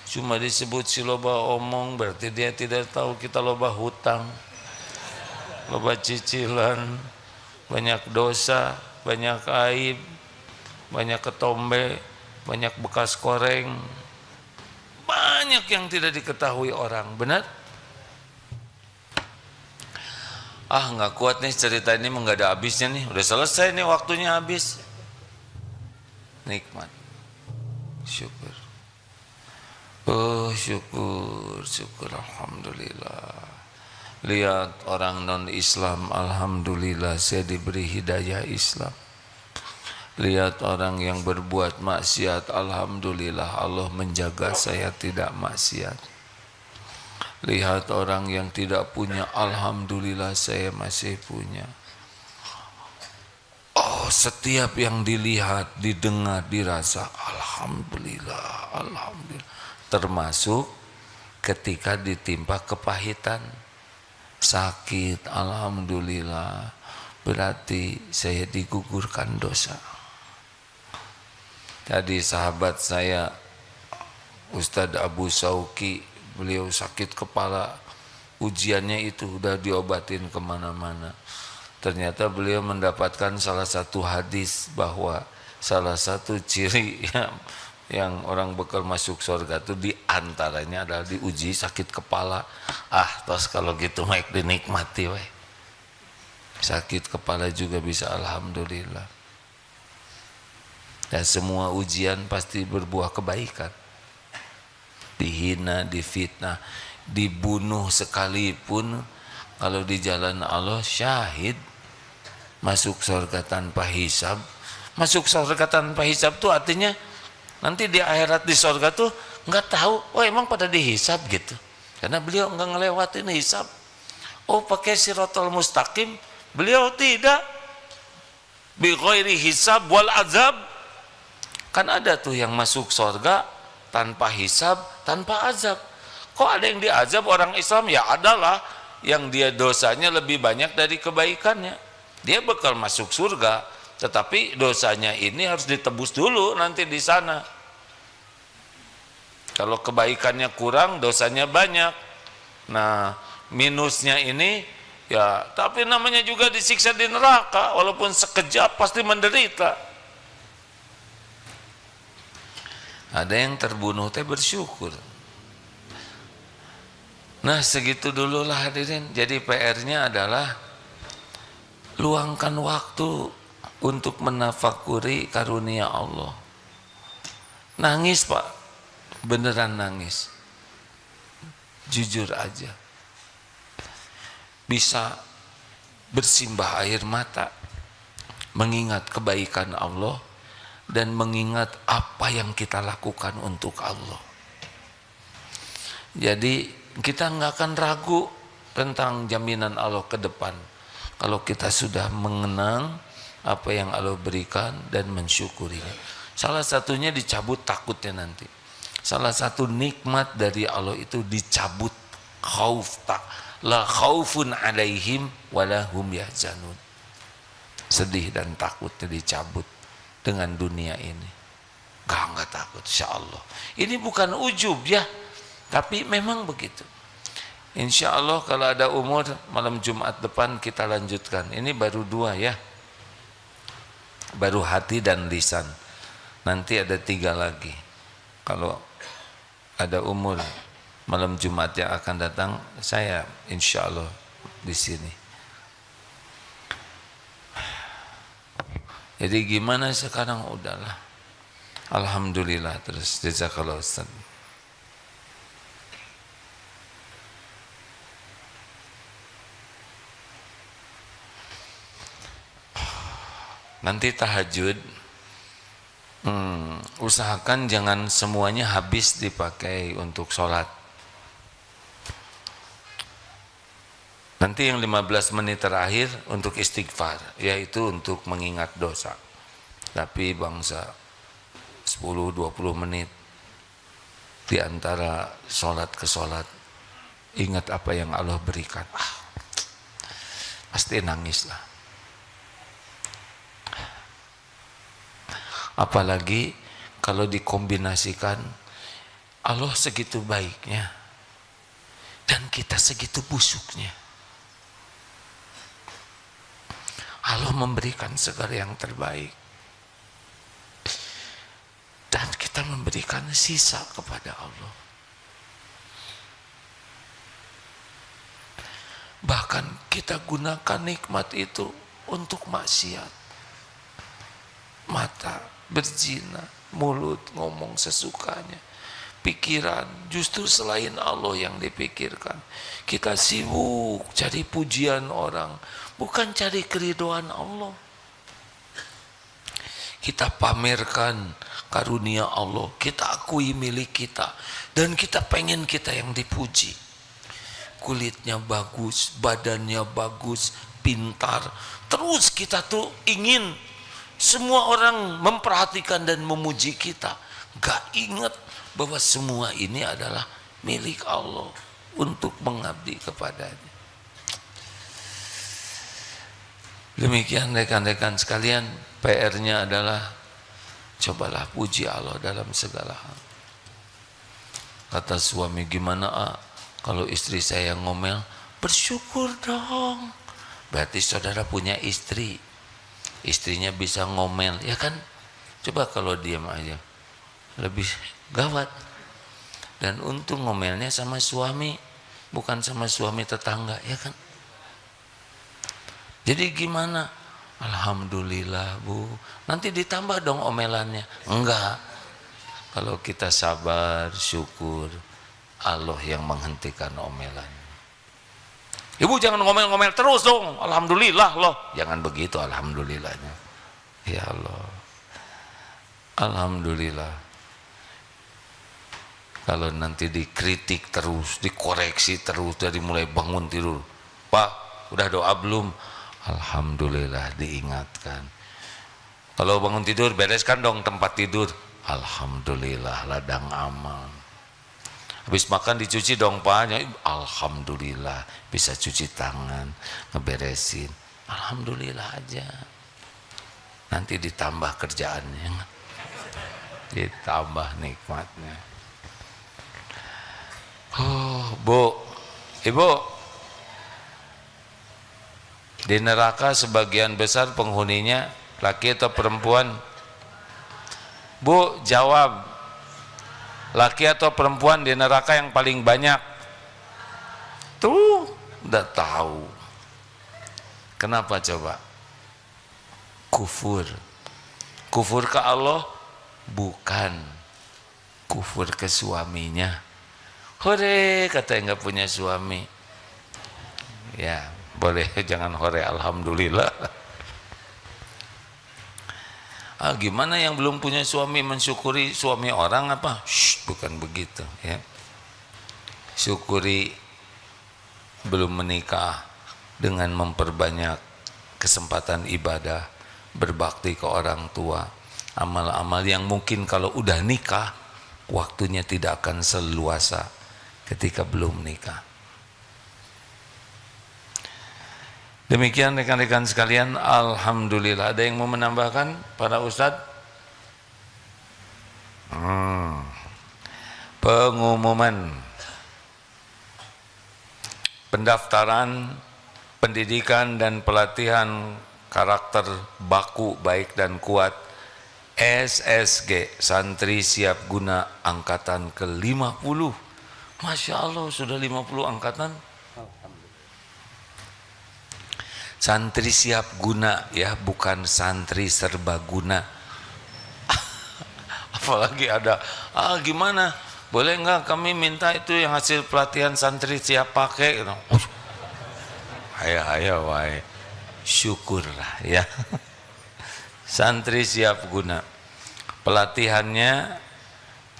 Cuma disebut si loba omong berarti dia tidak tahu kita loba hutang, loba cicilan, banyak dosa, banyak aib, banyak ketombe, banyak bekas koreng, banyak yang tidak diketahui orang. Benar? Nggak kuat nih cerita ini, nggak ada habisnya nih. Udah selesai nih, waktunya habis. Nikmat, syukur. Oh syukur, syukur, alhamdulillah. Lihat orang non Islam, alhamdulillah saya diberi hidayah Islam. Lihat orang yang berbuat maksiat, alhamdulillah Allah menjaga saya tidak maksiat. Lihat orang yang tidak punya, alhamdulillah saya masih punya. Oh, setiap yang dilihat, didengar, dirasa, alhamdulillah, alhamdulillah. Termasuk ketika ditimpa kepahitan, sakit, alhamdulillah. Berarti saya digugurkan dosa. Tadi sahabat saya Ustadz Abu Sauki, beliau sakit kepala, ujiannya itu udah diobatin kemana-mana. Ternyata beliau mendapatkan salah satu hadis bahwa salah satu ciri yang orang bakal masuk surga itu diantaranya adalah diuji sakit kepala. Tos kalau gitu maik dinikmati weh. Sakit kepala juga bisa alhamdulillah. Dan semua ujian pasti berbuah kebaikan. Dihina, difitnah, dibunuh sekalipun, kalau di jalan Allah syahid, masuk surga tanpa hisab. Masuk surga tanpa hisab tuh artinya nanti di akhirat di surga tuh nggak tahu, emang pada dihisab gitu. Karena beliau nggak ngelewatin hisab. Pakai siratal mustaqim, beliau tidak. Bi ghairi hisab wal azab. Kan ada tuh yang masuk surga tanpa hisab, tanpa azab. Kok ada yang diazab orang Islam? Ya adalah yang dia dosanya lebih banyak dari kebaikannya. Dia bakal masuk surga, tetapi dosanya ini harus ditebus dulu nanti di sana. Kalau kebaikannya kurang, dosanya banyak. Nah, minusnya ini ya, tapi namanya juga disiksa di neraka, walaupun sekejap pasti menderita. Ada yang terbunuh teh bersyukur. Nah segitu dulu lah hadirin. Jadi PR-nya adalah luangkan waktu untuk menafakuri karunia Allah. Nangis Pak, beneran nangis. Jujur aja. Bisa bersimbah air mata, mengingat kebaikan Allah, dan mengingat apa yang kita lakukan untuk Allah. Jadi Kita nggak akan ragu tentang jaminan Allah ke depan kalau kita sudah mengenang apa yang Allah berikan dan mensyukurinya. Salah satunya dicabut takutnya nanti. Salah satu nikmat dari Allah itu dicabut khauf, la khaufun alaihim wala hum yahzanun. Sedih dan takutnya dicabut dengan dunia ini. Enggak takut, insya Allah. Ini bukan ujub ya, tapi memang begitu. Insya Allah kalau ada umur malam Jumat depan kita lanjutkan. Ini baru 2 ya, baru hati dan lisan. Nanti ada 3 lagi. Kalau ada umur malam Jumat yang akan datang, saya insya Allah di sini. Jadi gimana sekarang? Udahlah, alhamdulillah terus. Jazakallah Ustaz. Nanti tahajud, usahakan jangan semuanya habis dipakai untuk sholat. Nanti yang 15 menit terakhir untuk istighfar, yaitu untuk mengingat dosa. Tapi bangsa 10-20 menit di antara sholat ke sholat, ingat apa yang Allah berikan. Pasti nangislah. Apalagi kalau dikombinasikan, Allah segitu baiknya dan kita segitu busuknya. Allah memberikan segala yang terbaik dan kita memberikan sisa kepada Allah. Bahkan kita gunakan nikmat itu untuk maksiat. Mata berzina, mulut ngomong sesukanya, pikiran justru selain Allah yang dipikirkan. Kita sibuk cari pujian orang, bukan cari keridhaan Allah. Kita pamerkan karunia Allah, kita akui milik kita, dan kita pengen kita yang dipuji. Kulitnya bagus, badannya bagus, pintar, terus kita tuh ingin semua orang memperhatikan dan memuji kita. Gak ingat bahwa semua ini adalah milik Allah untuk mengabdi kepadanya. Demikian rekan-rekan sekalian, PR-nya adalah cobalah puji Allah dalam segala hal. Kata suami, gimana kalau istri saya ngomel? Bersyukur dong. Berarti saudara punya istri, istrinya bisa ngomel, ya kan? Coba kalau diam aja, lebih gawat. Dan untung ngomelnya sama suami, bukan sama suami tetangga, ya kan? Jadi gimana? Alhamdulillah Bu, nanti ditambah dong omelannya. Enggak, kalau kita sabar, syukur, Allah yang menghentikan omelan. Ibu jangan ngomel-ngomel terus dong, alhamdulillah loh. Jangan begitu alhamdulillahnya. Ya Allah, alhamdulillah. Kalau nanti dikritik terus, dikoreksi terus dari mulai bangun tidur, Pak udah doa belum? Alhamdulillah diingatkan. Kalau bangun tidur, bereskan dong tempat tidur. Alhamdulillah ladang aman. Habis makan dicuci dong Pak. Alhamdulillah bisa cuci tangan, ngeberesin. Alhamdulillah aja. Nanti ditambah kerjaannya, ditambah nikmatnya. Oh Bu, Ibu, di neraka sebagian besar penghuninya laki atau perempuan? Bu, jawab. Laki atau perempuan di neraka yang paling banyak? Tuh, udah tahu. Kenapa coba? Kufur. Kufur ke Allah? Bukan. Kufur ke suaminya. Hore, kata yang gak punya suami. Ya, boleh jangan hore, alhamdulillah. Gimana yang belum punya suami mensyukuri suami orang apa? Shh, bukan begitu ya. Syukuri belum menikah dengan memperbanyak kesempatan ibadah, berbakti ke orang tua, amal-amal yang mungkin kalau udah nikah waktunya tidak akan seluasa ketika belum nikah. Demikian rekan-rekan sekalian, alhamdulillah. Ada yang mau menambahkan para ustadz? Pengumuman pendaftaran pendidikan dan pelatihan karakter baku baik dan kuat SSG, Santri Siap Guna angkatan ke-50. Masya Allah, sudah 50 angkatan. Santri siap guna ya, bukan santri serbaguna. Apalagi ada, gimana? Boleh nggak kami minta itu yang hasil pelatihan santri siap pakai? Ayo, wahai, syukurlah ya. Santri siap guna. Pelatihannya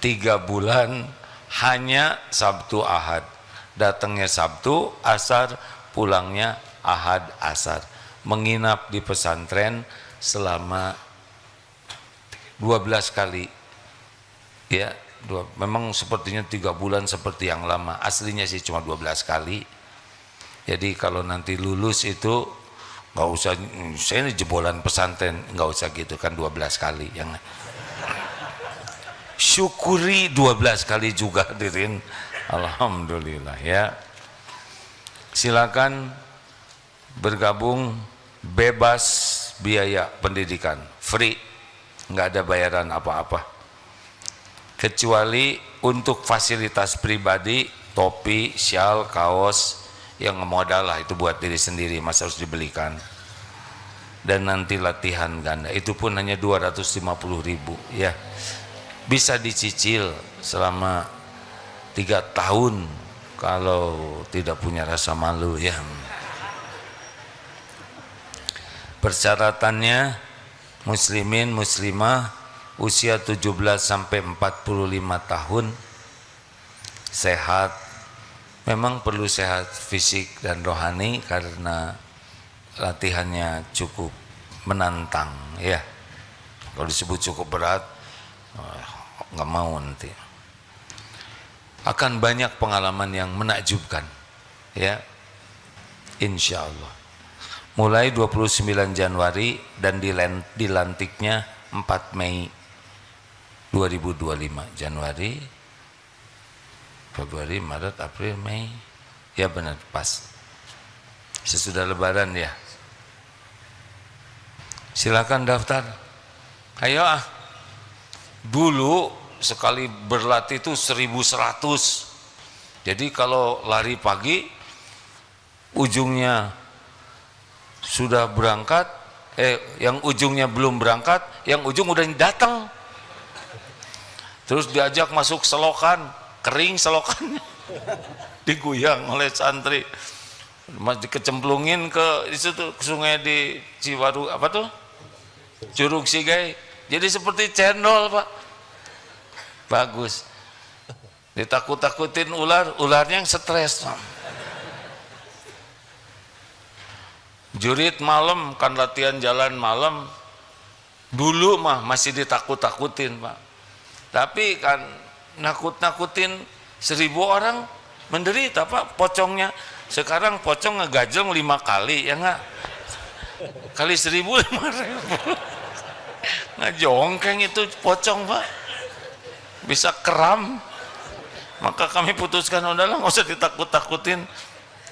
3 bulan, hanya Sabtu Ahad. Datangnya Sabtu Asar, pulangnya Ahad Asar. Menginap di pesantren selama 12 kali. Ya, memang sepertinya 3 bulan seperti yang lama. Aslinya sih cuma 12 kali. Jadi kalau nanti lulus itu nggak usah, saya ini jebolan pesantren, nggak usah gitu kan 12 kali. Yang syukuri 12 kali juga hadirin. Alhamdulillah ya. Silakan bergabung, bebas biaya pendidikan, free, nggak ada bayaran apa-apa, kecuali untuk fasilitas pribadi, topi, syal, kaos, yang modal lah itu buat diri sendiri, masa harus dibelikan. Dan nanti latihan ganda, itu pun hanya 250.000 ya, bisa dicicil selama 3 tahun kalau tidak punya rasa malu ya. Persyaratannya muslimin muslimah usia 17 sampai 45 tahun, sehat. Memang perlu sehat fisik dan rohani karena latihannya cukup menantang ya. Kalau disebut cukup berat, nggak mau nanti. Akan banyak pengalaman yang menakjubkan ya, insya Allah. Mulai 29 Januari dan dilantiknya 4 Mei 2025. Januari, Februari, Maret, April, Mei. Ya benar, pas. Sesudah Lebaran ya. Silakan daftar. Ayo Dulu sekali berlatih itu 1.100. Jadi kalau lari pagi, ujungnya sudah berangkat, yang ujungnya belum berangkat, yang ujung udah datang. Terus diajak masuk selokan, kering selokannya, diguyang oleh santri, dikecemplungin ke itu ke sungai di Ciwaru, apa tuh, Curug Sigai. Jadi seperti cendol pak, bagus. Ditakut-takutin ular, ularnya yang stres. Jurit malam, kan latihan jalan malam. Dulu mah masih ditakut-takutin pak, tapi kan nakut-nakutin 1.000 orang menderita pak pocongnya. Sekarang pocong ngegajeng 5 kali ya enggak, kali 1.000 5.000 ngejongkeng itu pocong pak, bisa kram. Maka kami putuskan udahlah nggak usah ditakut-takutin,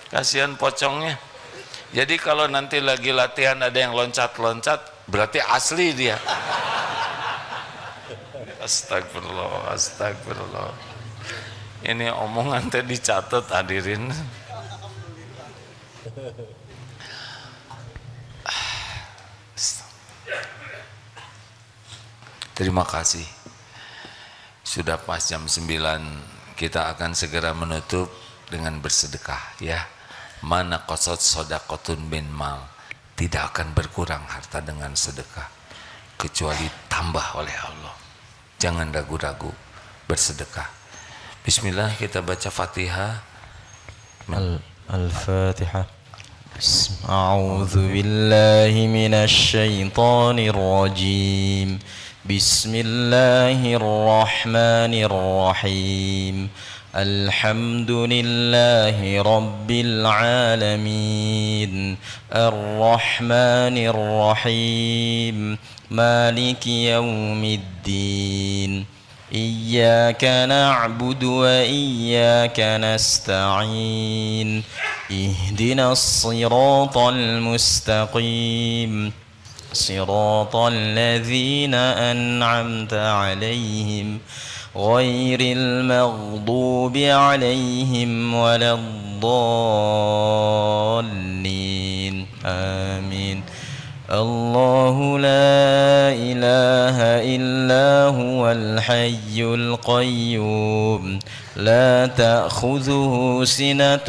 kasihan pocongnya. Jadi kalau nanti lagi latihan ada yang loncat-loncat, berarti asli dia. Astagfirullah, astagfirullah. Ini omongan tadi dicatat hadirin. Terima kasih. Sudah pas jam 9, kita akan segera menutup dengan bersedekah ya. Mana qasad shadaqatun bin mal, tidak akan berkurang harta dengan sedekah kecuali tambah oleh Allah. Jangan ragu-ragu bersedekah. Bismillah, kita baca Fatihah. Al-Fatihah. A'udzu billahi minasy syaithanir rajim. Bismillahirrahmanirrahim. Alhamdulillahi rabbil alamin. Ar-Rahmanir Rahim. Maliki yaumiddin. إياك نعبد وإياك نستعين اهدنا الصراط المستقيم صراط الذين أنعمت عليهم غير المغضوب عليهم ولا الضالين آمين. الله لا إله إلا هو الحي القيوم لا تأخذه سنة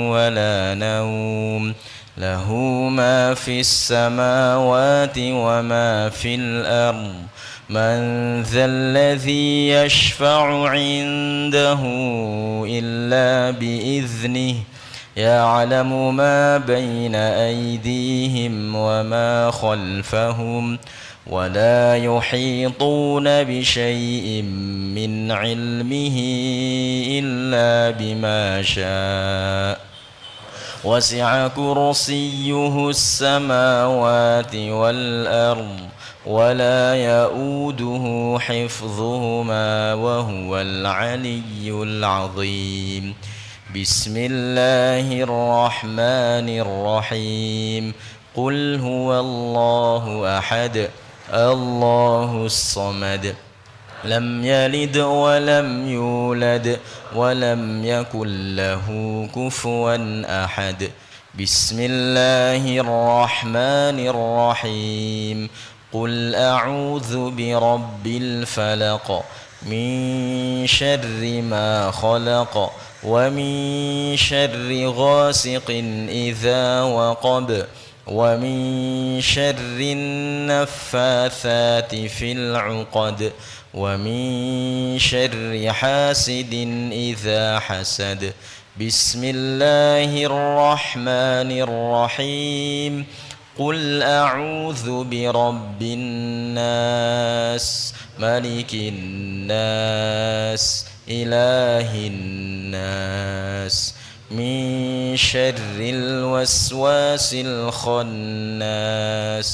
ولا نوم له ما في السماوات وما في الأرض من ذا الذي يشفع عنده إلا بإذنه يعلم ما بين أيديهم وما خلفهم ولا يحيطون بشيء من علمه إلا بما شاء وسع كرسيه السماوات والأرض ولا يؤوده حفظهما وهو العلي العظيم. بسم الله الرحمن الرحيم. قل هو الله أحد الله الصمد لم يلد ولم يولد ولم يكن له كفوا أحد. بسم الله الرحمن الرحيم. قل أعوذ برب الفلق من شر ما خلق ومن شر غاسق إذا وقب ومن شر النفاثات في العقد ومن شر حاسد إذا حسد. بسم الله الرحمن الرحيم. قل أعوذ برب الناس ملك الناس إله الناس من شر الوسواس الخناس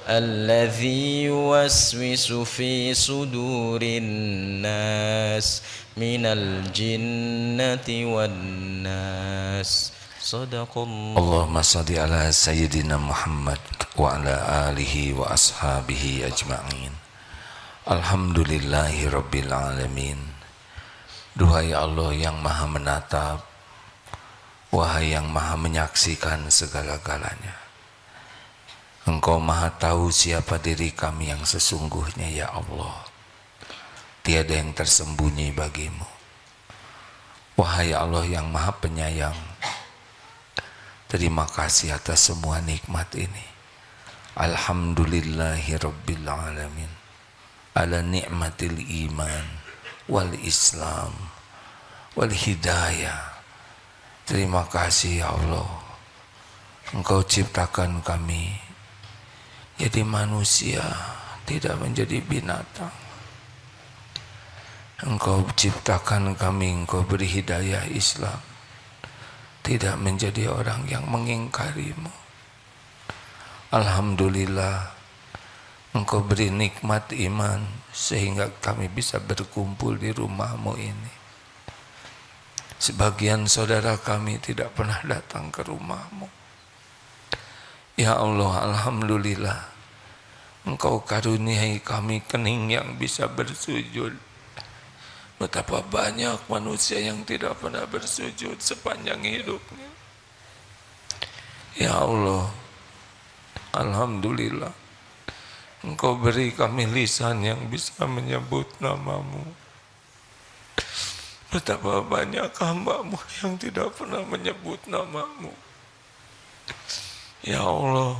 الذي يوسوس في صدور الناس من الجنة والناس. صدق الله. اللهم صل على سيدنا محمد وعلى آله وأصحابه أجمعين. Alhamdulillahi Rabbil Alamin. Duhai Allah yang maha menatap, wahai yang maha menyaksikan segala-galanya, Engkau maha tahu siapa diri kami yang sesungguhnya ya Allah. Tiada yang tersembunyi bagimu. Wahai Allah yang maha penyayang, terima kasih atas semua nikmat ini. Alhamdulillahi Rabbil Alamin. Ala ni'matil iman wal islam wal hidayah. Terima kasih ya Allah, Engkau ciptakan kami jadi manusia, tidak menjadi binatang. Engkau ciptakan kami, Engkau beri hidayah Islam, tidak menjadi orang yang mengingkarimu. Alhamdulillah, Engkau beri nikmat iman sehingga kami bisa berkumpul di rumahmu ini. Sebagian saudara kami tidak pernah datang ke rumahmu. Ya Allah, Alhamdulillah, Engkau karuniai kami kening yang bisa bersujud. Betapa banyak manusia yang tidak pernah bersujud sepanjang hidupnya. Ya Allah, Alhamdulillah, Engkau beri kami lisan yang bisa menyebut namamu. Betapa banyak hamba-Mu yang tidak pernah menyebut namamu. Ya Allah,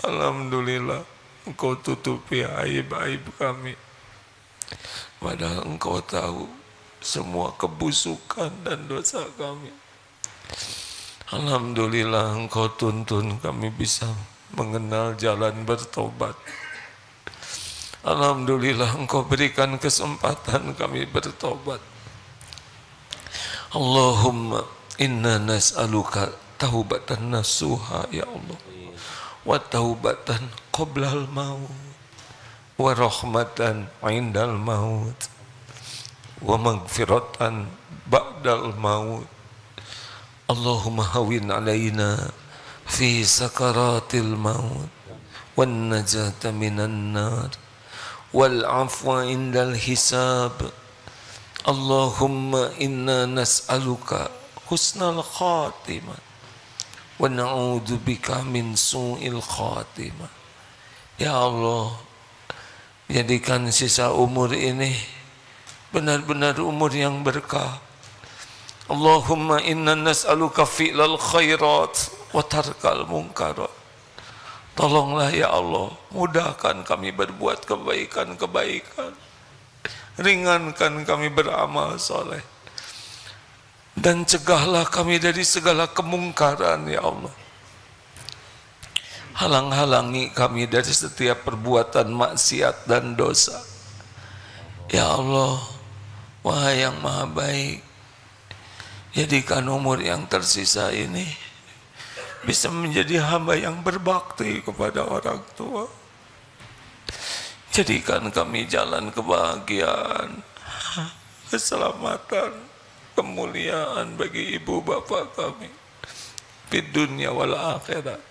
Alhamdulillah, Engkau tutupi aib-aib kami. Padahal Engkau tahu semua kebusukan dan dosa kami. Alhamdulillah Engkau tuntun kami bisa mengenal jalan bertobat. Alhamdulillah Engkau berikan kesempatan kami bertobat. Allahumma inna nas'aluka taubatan nasuha ya Allah, wa taubatan qoblal maut, wa rahmatan indal maut, wa maghfiratan ba'dal maut. Allahumma hawin alaina fi sakaratil maut, wan najata minan nar, wal afwa indal hisab. Allahumma inna nas'aluka husnal khatimah wa na'udzu bika min su'il khatimah. Ya Allah, jadikan sisa umur ini benar-benar umur yang berkah. Allahumma inna nas'aluka fi'lal khairat wa tarkal munkarat. Tolonglah ya Allah, mudahkan kami berbuat kebaikan-kebaikan, ringankan kami beramal soleh, dan cegahlah kami dari segala kemungkaran ya Allah. Halang-halangi kami dari setiap perbuatan maksiat dan dosa ya Allah. Wahai yang maha baik, jadikan umur yang tersisa ini bisa menjadi hamba yang berbakti kepada orang tua. Jadikan kami jalan kebahagiaan, keselamatan, kemuliaan bagi ibu bapak kami di dunia wal akhirat.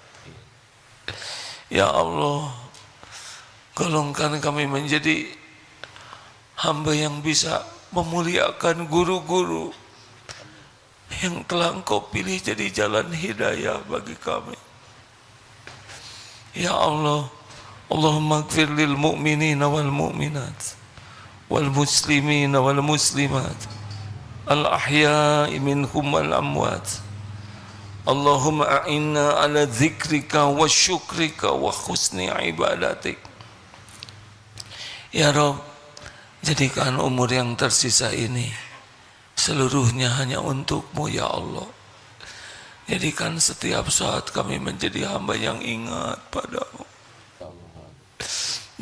Ya Allah, golongkan kami menjadi hamba yang bisa memuliakan guru-guru yang telah Engkau pilih jadi jalan hidayah bagi kami. Ya Allah, Allahumma ighfir lil mu'minina wal mu'minat wal muslimina wal muslimat al ahya'i minhum wal amwat. Allahumma a'inna ala dzikrika wa syukrika wa husni ibadatik. Ya Rabb, jadikan umur yang tersisa ini seluruhnya hanya untuk-Mu ya Allah. Jadikan setiap saat kami menjadi hamba yang ingat padamu.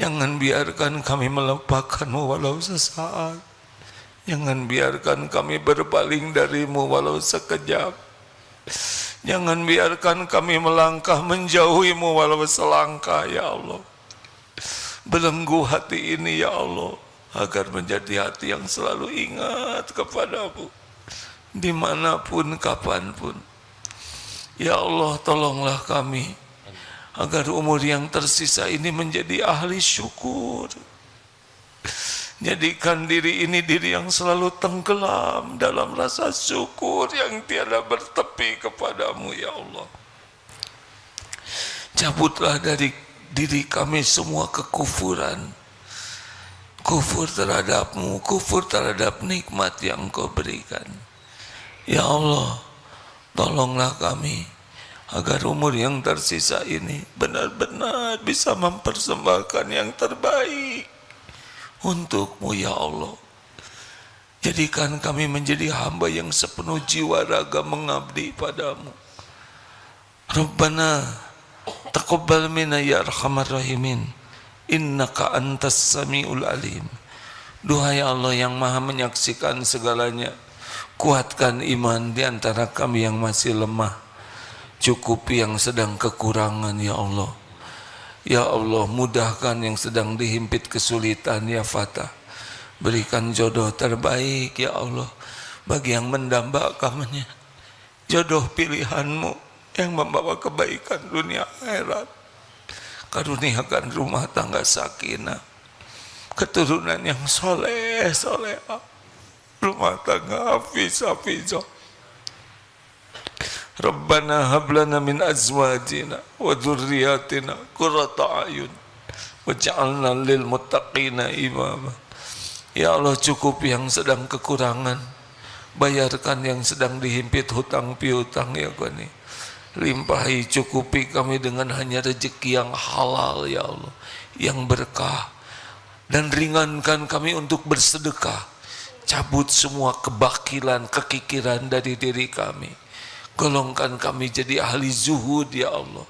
Jangan biarkan kami melupakan-Mu walau sesaat. Jangan biarkan kami berpaling dari-Mu walau sekejap. Jangan biarkan kami melangkah menjauhi-Mu walau selangkah ya Allah. Belenggu hati ini ya Allah, agar menjadi hati yang selalu ingat kepadamu dimanapun kapanpun. Ya Allah, tolonglah kami agar umur yang tersisa ini menjadi ahli syukur. Jadikan diri ini diri yang selalu tenggelam dalam rasa syukur yang tiada bertepi kepadamu ya Allah. Cabutlah dari diri kami semua kekufuran, kufur terhadap-Mu, kufur terhadap nikmat yang Engkau berikan. Ya Allah, tolonglah kami agar umur yang tersisa ini benar-benar bisa mempersembahkan yang terbaik untuk-Mu ya Allah. Jadikan kami menjadi hamba yang sepenuh jiwa raga mengabdi padamu. Rabbana taqabbal minna ya arhamar rahimin, innaka antas samiul alim. Duhai Allah yang maha menyaksikan segalanya, kuatkan iman di antara kami yang masih lemah, cukupi yang sedang kekurangan ya Allah. Ya Allah, mudahkan yang sedang dihimpit kesulitan ya Fatah. Berikan jodoh terbaik ya Allah bagi yang mendambakannya, jodoh pilihan-Mu yang membawa kebaikan dunia akhirat. Karuniakan rumah tangga sakinah, keturunan yang soleh solehah, rumah tangga hafizah. Rabbana hablana min azwajina wa dzurriyyatina qurrata a'yun waj'alna lil muttaqina imama. Ya Allah, cukupi yang sedang kekurangan, bayarkan yang sedang dihimpit hutang piutang ya Ghani. Limpahi, cukupi kami dengan hanya rezeki yang halal ya Allah, yang berkah, dan ringankan kami untuk bersedekah. cabut semua kebakilan, kekikiran dari diri kami. Golongkan kami jadi ahli zuhud ya Allah.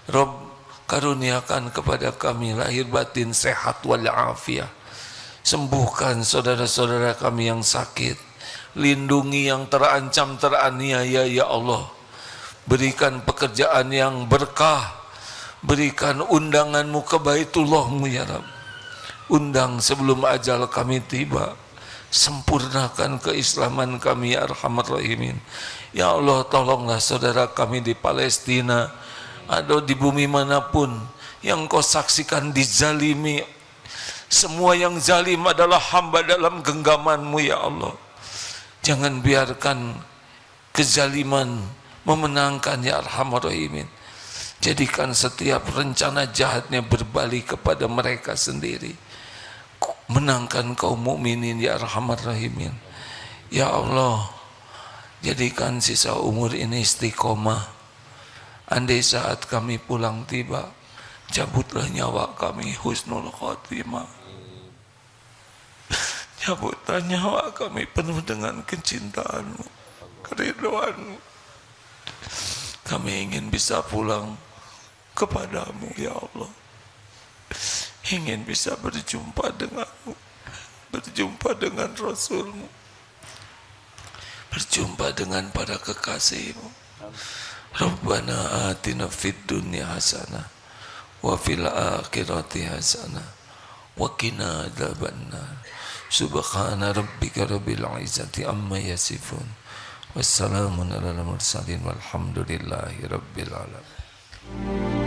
Rabb, karuniakan kepada kami lahir batin sehat walafiat. Sembuhkan saudara-saudara kami yang sakit. Lindungi yang terancam teraniaya ya Allah. Berikan pekerjaan yang berkah. Berikan undanganmu ke Baitullahmu ya Rabb. Undang sebelum ajal kami tiba. Sempurnakan keislaman kami ya Arhamar Rahimin. Ya Allah, tolonglah saudara kami di Palestina atau di bumi manapun yang kau saksikan dizalimi. Semua yang zalim adalah hamba dalam genggaman-Mu ya Allah. Jangan biarkan kezaliman memenangkan ya Arhamar Rahimin. Jadikan setiap rencana jahatnya berbalik kepada mereka sendiri. Menangkan kaum mukminin ya Arhamar Rahimin. Ya Allah, jadikan sisa umur ini istiqomah. Andai saat kami pulang tiba, cabutlah nyawa kami husnul khotimah. Cabutlah nyawa kami penuh dengan kecintaan-Mu, keridhaan-Mu. Kami ingin bisa pulang kepadamu ya Allah. Ingin bisa berjumpa denganmu, berjumpa dengan Rasulmu, berjumpa dengan para kekasihmu. Rabbana atina fid dunya hasanah wa fil akhirati hasanah wa qina adzabannar. Subhana rabbika rabbil izzati amma yasifun. Wassalamun alal mursalin walhamdulillahi rabbil alamin.